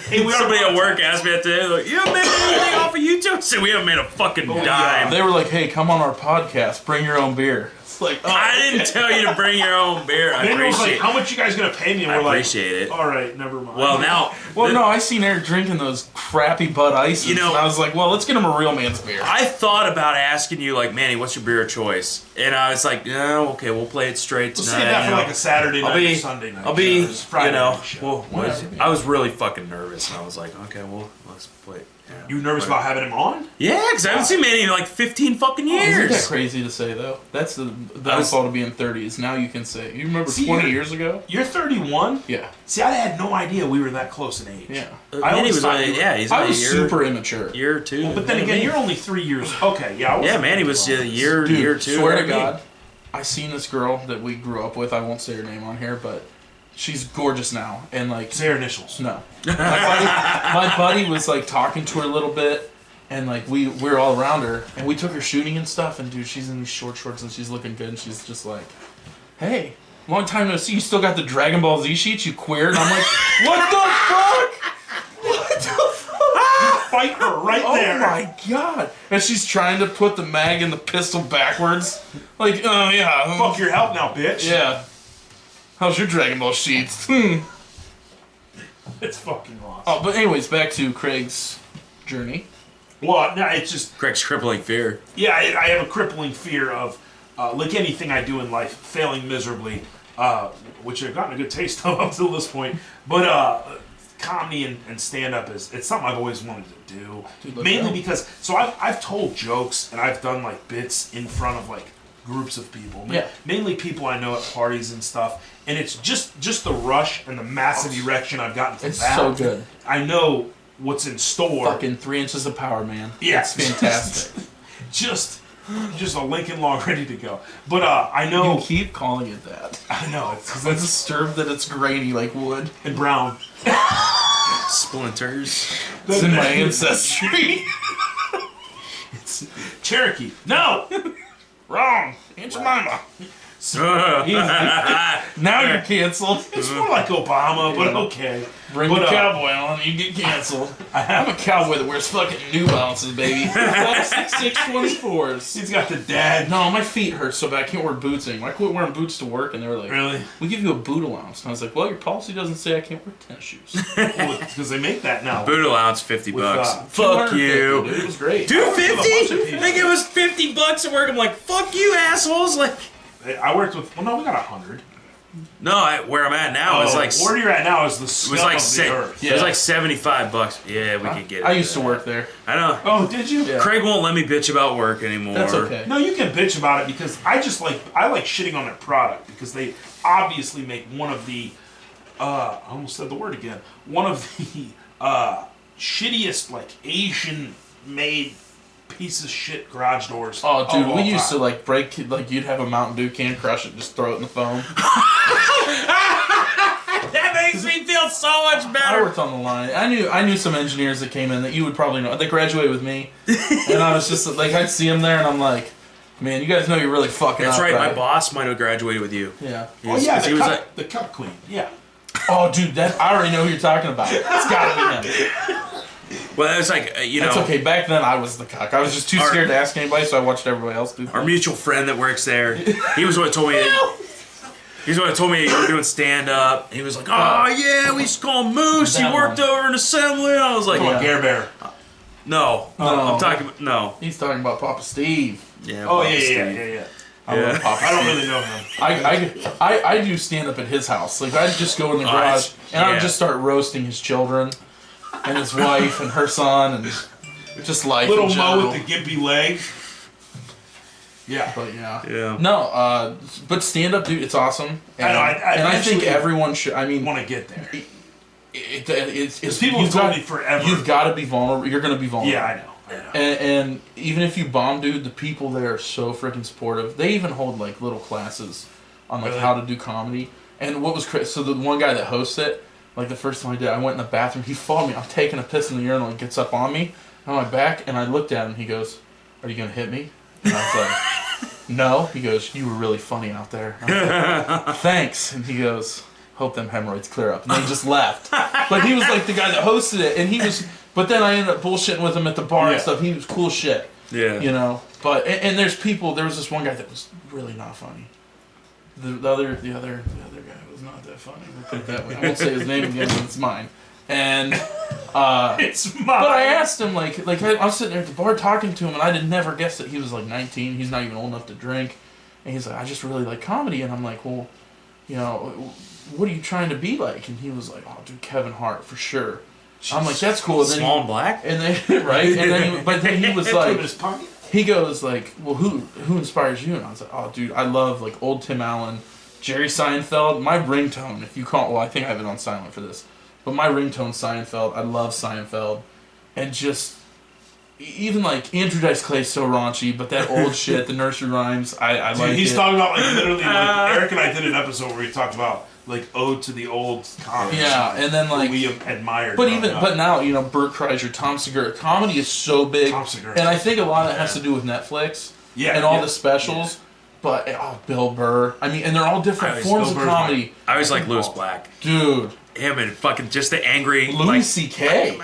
Hey, we somebody are at work asked me that today, like, you haven't made anything off of YouTube? I said, we haven't made a fucking yeah. dime. They were like, hey, come on our podcast. Bring your own beer. It's like, oh, I didn't tell you to bring your own beer. I Manuel was like, appreciate it. how much you guys gonna pay me? And I we're like, appreciate it. all right, never mind. Well, now, Well, no, I seen Eric drinking those crappy Bud Ices, You know- and I was like, well, let's get him a real man's beer. I thought about asking you, like, Manny, what's your beer of choice? And I was like, no, okay, we'll play it straight we'll tonight. save that you for know. like a Saturday night or Sunday night. show. It's Friday night show. I was really fucking nervous, and I was like, okay, well, let's play it. Yeah, You nervous whatever. about having him on? Yeah, because I haven't seen Manny in like 15 fucking Isn't that years. crazy to say, though? That's the downfall to being 30 is now you can say. You remember See, 20 you're- years ago? You're 31. Yeah. See, I had no idea we were that close in age. Yeah. I Manny always was thought like, you were- yeah, he's I like was a year, super immature. year or two. But then Yeah, again, me. you're only 3 years. Okay, yeah. I was Yeah, Manny was a year, Dude, year or two. swear to like God, me. I seen this girl that we grew up with. I won't say her name on here, but she's gorgeous now. And like, Say her initials. no, my buddy was like talking to her a little bit, and like we were all around her, and we took her shooting and stuff. And dude, she's in these short shorts and she's looking good. And she's just like, "Hey, long time no see. You still got the Dragon Ball Z sheets, you queer?" And I'm like, "What the fuck? What the fuck?" Fight her right Oh there. my god! And she's trying to put the mag and the pistol backwards. Like, oh yeah. Fuck your help now, bitch. Yeah. How's your Dragon Ball sheets? It's fucking awesome. Oh, but anyways, back to Craig's journey. Well, no, it's just, Craig's crippling fear. yeah, I have a crippling fear of, like anything I do in life, failing miserably, which I've gotten a good taste of up to this point. But comedy and stand-up it's something I've always wanted to do. Dude, look Mainly out. because, so I've told jokes and I've done like bits in front of like groups of people. Yeah. Mainly people I know at parties and stuff. And it's just the rush and the massive erection I've gotten from It's that. so good. I know what's in store. Fucking 3 inches of power, man. Yeah. It's fantastic. just a Lincoln Log ready to go. But I know, You keep calling it that. I know it's I'm disturbed that it's grainy like wood. and brown. Splinters. It's in my ancestry. It's Cherokee. No, wrong. Aunt Jemima. Now you're canceled. It's more like Obama, but okay. Bring But, the cowboy on, you get canceled. I'm a cowboy that wears fucking New Balances, baby. 624s. He's got the dad. No, my feet hurt so bad I can't wear boots anymore. I quit wearing boots to work, and they were like, Really? we give you a boot allowance. And I was like, well, your policy doesn't say I can't wear tennis shoes. Because they make that now. Boot allowance, 50 With, bucks. uh, Fuck you. Dude, it was great. Dude, with a 50? bunch of people. They give us 50 bucks at work. I'm like, fuck you, assholes. Like, I worked with. Well, no, we got 100. no, where I'm at now is like, where you're at now is the it scum was like, of the earth. it was like 75 bucks. Yeah, we could get it. I used to work there. I know. Oh, did you? Yeah. Craig won't let me bitch about work anymore. That's okay. No, you can bitch about it because I like shitting on their product because they obviously make one of the I almost said the word again. One of the shittiest like Asian made piece of shit garage doors. Oh, dude, of all we used time. to like break, like you'd have a Mountain Dew can, crush it, just throw it in the foam. That makes me feel so much I better. worked on the line. I knew some engineers that came in that you would probably know. They graduated with me, and I was just like, I'd see them there, and I'm like, man, you guys know you're really fucking That's up, right. My boss might have graduated with you. Yeah. Oh yeah, 'cause he was like, the cup queen. Yeah. Oh, dude, that I already know who you're talking about. It's gotta be him. well, it was like, you That's know, okay. Back then, I was the cuck. I was just too Our- scared to ask anybody, so I watched everybody else do. our mutual friend that works there, he was what told me. He's the one that told me you were doing stand up. He was like, "Oh yeah, we used to call him Moose. He That worked one. over in assembly." And I was like, Come on, Yeah. Gare Bear. "No, No. I'm talking about no." He's talking about Papa Steve. Yeah. Oh Papa yeah, Steve. yeah. I Yeah. love Papa I don't Steve. really know him. I do stand up at his house. Like I'd just go in the Oh, garage that's- and I'd yeah. just start roasting his children and his wife and her son and just life. Little in Mo general. with the gimpy leg. Yeah. But yeah. Yeah. No, but stand up, dude, it's awesome. And I know, I and I think eventually everyone should. I mean, Want to get there? it's Because people have you've told got- me forever. You've got to be vulnerable. You're going to be vulnerable. Yeah, I know. And even if you bomb, dude, the people there are so freaking supportive. They even hold like little classes on like how to do comedy. And what was crazy? So the one guy that hosts it, like the first time I did, I went in the bathroom. He followed me. I'm taking a piss in the urinal. He gets up on me on my back, and I looked at him. He goes, "Are you gonna hit me?" And I was like, "No." He goes, "You were really funny out there." I was like, "Thanks." And he goes, "Hope them hemorrhoids clear up." And then he just left. But he was like the guy that hosted it, and he was. But then I ended up bullshitting with him at the bar and stuff. He was cool shit. Yeah. You know. But and there's people. There was this one guy that was really not funny. The other guy was not that funny. We'll put it that way. I won't say his name again, but it's mine. And it's mine. But I asked him I was sitting there at the bar talking to him, and I did never guess that he was like 19. He's not even old enough to drink. And he's like, "I just really like comedy." And I'm like, "Well, you know, what are you trying to be like?" And he was like, "Oh, dude, Kevin Hart for sure." Jeez. I'm like, "That's cool." And then Small and black? And then right? And then but then he was like, he goes like, "Well, who inspires you?" And I was like, "Oh, dude, I love like old Tim Allen, Jerry Seinfeld. My ringtone, if you call, well, I think I have it on silent for this, but my ringtone Seinfeld. I love Seinfeld, and just even like Andrew Dice Clay's so raunchy, but that old shit, the nursery rhymes, I like. He's talking about like literally. Like, Eric and I did an episode where we talked about like ode to the old comics. Yeah, and then like we admired. But now you know Bert Kreischer, Tom Segura, comedy is so big, and I think a lot of that has to do with Netflix. Yeah, and all the specials. Yeah. But Bill Burr, I mean, and they're all different forms of comedy. I always like Louis Black, dude. Him and fucking just the angry Louis C.K.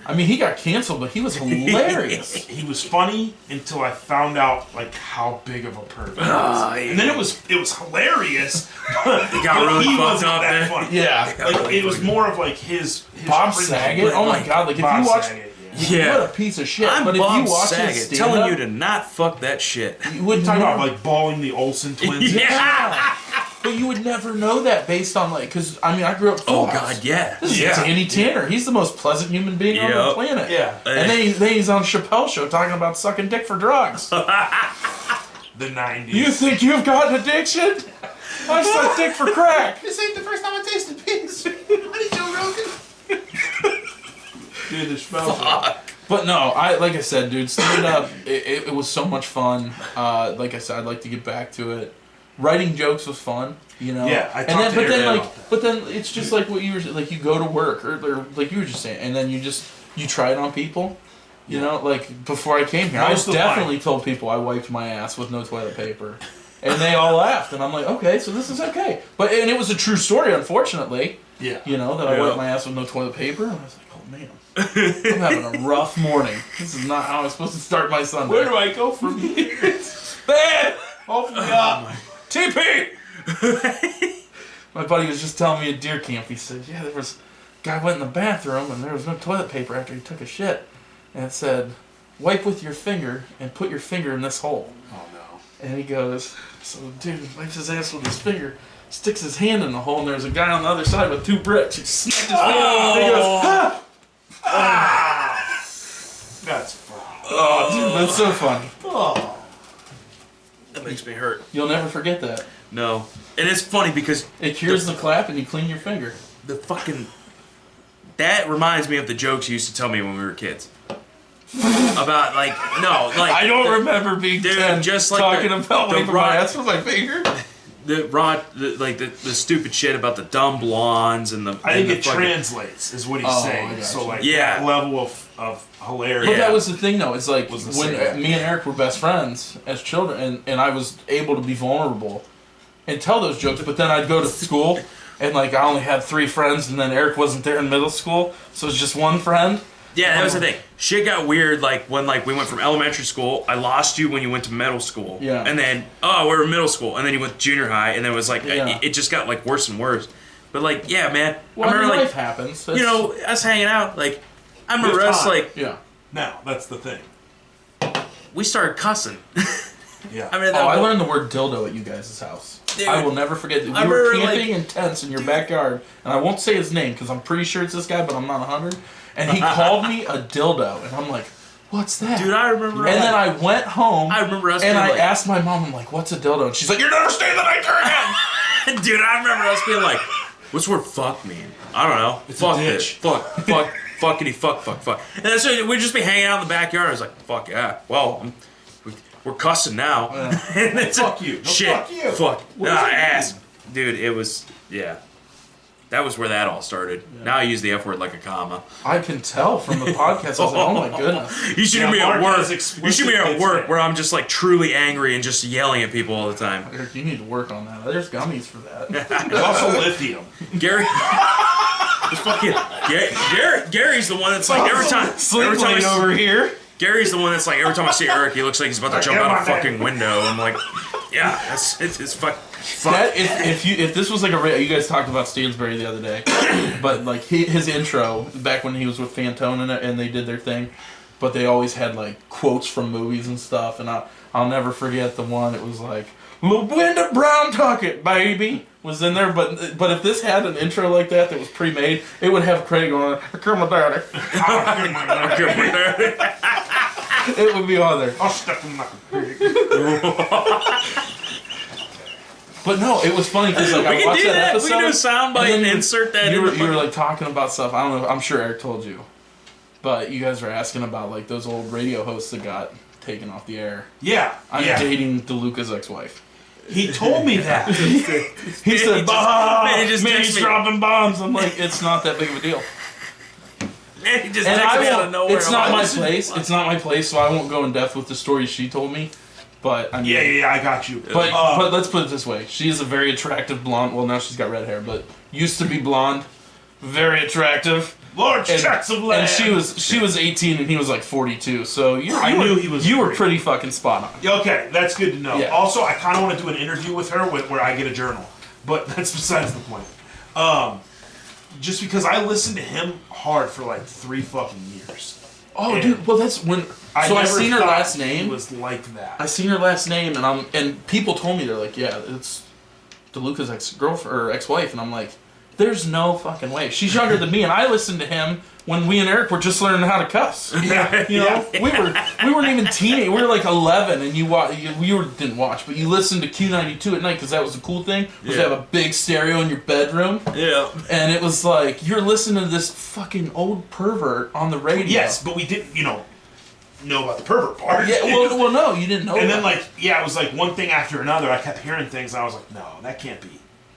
I mean, he got canceled, but he was hilarious. He was funny until I found out like how big of a pervert he was. And then it was hilarious. He got really fucked up. That funny. Yeah, like it was more of like his Bob Saget. Oh my god! Like if you watch. Yeah. What a piece of shit. I'm but Bob if you watch Saget his telling you to not fuck that shit. You wouldn't talk about like balling the Olsen twins. Yeah. But you would never know that based on like, because I mean I grew up. Oh God, yeah. This is Danny Tanner. He's the most pleasant human being on the planet. Yeah. And then he's on Chappelle's show talking about sucking dick for drugs. The 90s. You think you've got an addiction? I suck dick for crack. This ain't the first time I tasted penis. I need Joe Rogan. Dude, the Chappelle. But no, like I said, dude, stand up. It was so much fun. Like I said, I'd like to get back to it. Writing jokes was fun, you know. Yeah, but then it's just like what you were like. You go to work, or like you were just saying, and then you try it on people. You know, like before I came here, I definitely told people I wiped my ass with no toilet paper, and they all laughed, and I'm like, okay, so this is okay. And it was a true story, unfortunately. Yeah. You know that I wiped my ass with no toilet paper, and I was like, oh man. I'm having a rough morning. This is not how I'm supposed to start my Sunday. Where do I go from here? Man! Open me up! TP! My buddy was just telling me at deer camp, he said, yeah, there was a guy went in the bathroom and there was no toilet paper after he took a shit. And it said, wipe with your finger and put your finger in this hole. Oh no. And he goes, so dude wipes his ass with his finger, sticks his hand in the hole, and there's a guy on the other side with 2 bricks. He snapped his hand and he goes, ah! That's funny. Oh, dude, that's so funny. Oh. That makes me hurt. You'll never forget that. No. And it's funny because... It cures the clap and you clean your finger. The fucking... That reminds me of the jokes you used to tell me when we were kids. About, like... No, like... I don't remember being 10 just like talking about wiping my ass with my finger. The stupid shit about the dumb blondes and the... I think it translates, is what he's saying. So, like, that level of hilarity. But that was the thing, though. It's like, when me and Eric were best friends as children, and I was able to be vulnerable and tell those jokes, but then I'd go to school, and, like, I only had 3 friends, and then Eric wasn't there in middle school, so it was just 1 friend. Yeah, that was the thing. Shit got weird, like, when, like, we went from elementary school, I lost you when you went to middle school. Yeah. And then, we were in middle school, and then you went to junior high, and then it was, like, it just got, like, worse and worse. But, like, yeah, man. Well, I remember, life happens. You know, us hanging out, like, I remember us, like... Yeah. Now, that's the thing. We started cussing. Yeah. I mean, I learned the word dildo at you guys' house. Dude, I will never forget that. We were camping in tents in your backyard, and I won't say his name because I'm pretty sure it's this guy, but I'm not 100. And he called me a dildo, and I'm like, "What's that?" Dude, I remember. And then I went home. I remember us. And I asked my mom, "I'm like, what's a dildo?" And she's like, "You're never staying the night there again." Dude, I remember us being like, "What's the word fuck mean?" I don't know. It's fuck a this. ditch. Fuck. fuckity fuck. And then so we'd just be hanging out in the backyard. I was like, fuck yeah. Well, we're cussing now. And it's fuck you. No, shit. fuck you. Fuck. Ass. Dude, it was, yeah. That was where that all started. Yeah. Now I use the F word like a comma. I can tell from the podcast. I was like, oh my goodness. You should hear me at work. You should be at work where I'm just like truly angry and just yelling at people all the time. Eric, you need to work on that. There's gummies for that. There's also lithium. Gary. Gary's the one that's like every time over here. Gary's the one that's like every time I see Eric, he looks like he's about to jump out a fucking window. I'm like, yeah, it's fuck. If this was like you guys talked about Stansbury the other day, but like his intro back when he was with Fantone and they did their thing, but they always had like quotes from movies and stuff, and I'll never forget the one. It was like LaWinda Brown Tucket, baby, was in there, but if this had an intro like that was pre-made, it would have Craig going, I killed my daddy. It would be on there. I'll step him like a pig. But no, it was funny because like I watched that episode. We can do a soundbite and insert that. You were like talking about stuff. I don't know. I'm sure Eric told you, but you guys were asking about like those old radio hosts that got taken off the air. Yeah, I'm dating DeLuca's ex-wife. He told me that. He said, "He's dropping bombs." I'm like, it's not that big of a deal. He just texted me out of nowhere. It's not my place. It's not my place, so I won't go in depth with the stories she told me. But I mean, yeah, I got you. But let's put it this way: she is a very attractive blonde. Well, now she's got red hair, but used to be blonde, very attractive. Large tracts of land. And she was 18 and he was like 42. So you were pretty fucking spot on. Okay, that's good to know. Yeah. Also, I kind of want to do an interview with her where I get a journal, but that's besides the point. Just because I listened to him hard for like 3 fucking years. Oh, and dude. Well, that's when. So I seen her last name. It was like that. I seen her last name, and people told me, they're like, yeah, it's DeLuca's ex-girlfriend or ex-wife, and I'm like, there's no fucking way. She's younger than me, and I listened to him when we and Eric were just learning how to cuss. Yeah, you know, we weren't even teenage. We were like 11, and you didn't watch, but you listened to Q92 at night because that was the cool thing. Was to have a big stereo in your bedroom. Yeah, and it was like you're listening to this fucking old pervert on the radio. Yes, but we didn't, know about the pervert part. Yeah, well, no, you didn't know. And then it was like one thing after another. I kept hearing things, and I was like, no, that can't be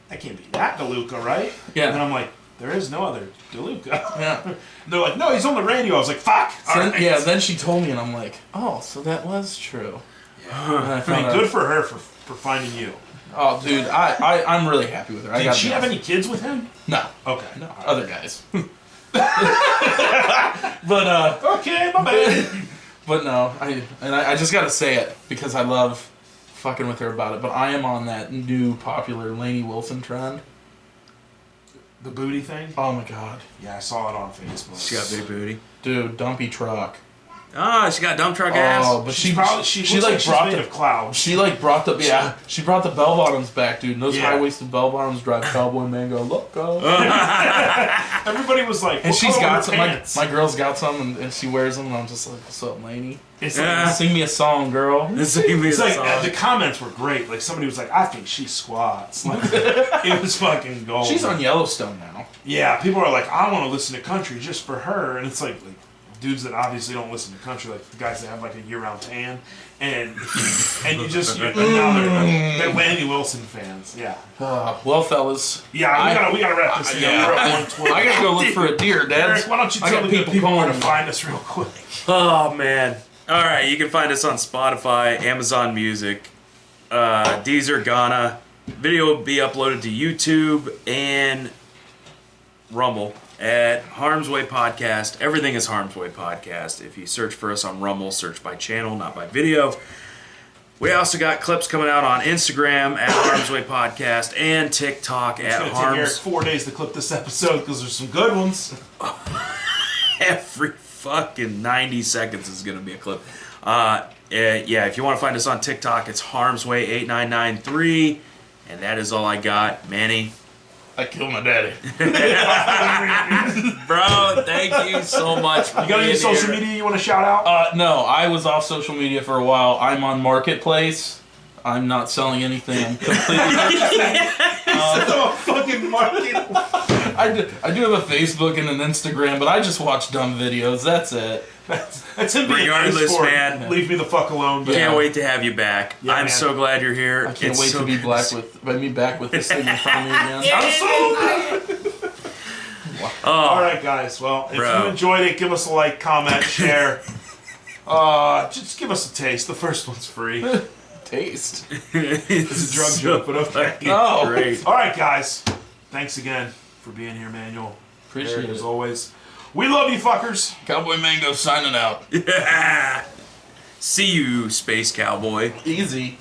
that DeLuca, right? Yeah. And then I'm like, there is no other DeLuca. Yeah. And they're like, no, he's on the radio. I was like, fuck. Then she told me, and I'm like, oh, so that was true. Yeah. I mean, good for her for finding you. Oh, dude, I'm really happy with her. Did she have any kids with him? No. Okay. No, other guys. But okay, my bad. But no, I just gotta say it because I love fucking with her about it. But I am on that new popular Lainey Wilson trend. The booty thing? Oh my god. Yeah, I saw it on Facebook. She got big booty. Dude, dumpy truck. Ah, she got dump truck ass. Oh, but she brought of clouds. She brought the bell bottoms back, dude. And those high waisted bell bottoms drive Cowboy Mango loco. Everybody was like, and she's got some. My girl's got some, and she wears them. And I'm just like, what's up, Lainey? Sing me a song, girl. Sing me a song. The comments were great. Like somebody was like, I think she squats. Like it was fucking gold. She's on Yellowstone now. Yeah, people are like, I want to listen to country just for her, and it's like dudes that obviously don't listen to country, like the guys that have like a year-round tan, and now they're Lainey Wilson fans. Yeah. Well, fellas. Yeah, we gotta wrap this thing up. We're at 1:20. I gotta go look for a deer, Dad. Eric, why don't you tell the people where to find us real quick? Oh man. All right, you can find us on Spotify, Amazon Music, Deezer, Ghana. Video will be uploaded to YouTube and Rumble at Harm's Way Podcast. Everything is Harm's Way Podcast. If you search for us on Rumble, search by channel, not by video. We also got clips coming out on Instagram at Harm's Way Podcast and TikTok at Harm's. It's going to take Eric 4 days to clip this episode because there's some good ones. Every fucking 90 seconds is going to be a clip. If you want to find us on TikTok, it's Harm's Way 8993. And that is all I got. Manny. I killed my daddy. Bro, thank you so much. You got any social media you want to shout out? No, I was off social media for a while. I'm on Marketplace. I'm not selling anything. I'm completely purchasing. Fucking market. I do have a Facebook and an Instagram, but I just watch dumb videos. That's it. That's him being Regardless, nice for it. man. Leave me the fuck alone. But Can't wait to have you back. Yeah, I'm man. so glad you're here. I can't It's wait so to be good back with this thing in front of me again. I'm so Oh, All right, guys. Well, if Bro. you enjoyed it, give us a like, comment, share. Just give us a taste. The first one's free. Taste. It's a drug joke, but okay. Oh. Great. All right, guys. Thanks again for being here, Manuel. Appreciate Eric, as it. always. We love you, fuckers. Cowboy Mango signing out. See you, Space Cowboy. Easy.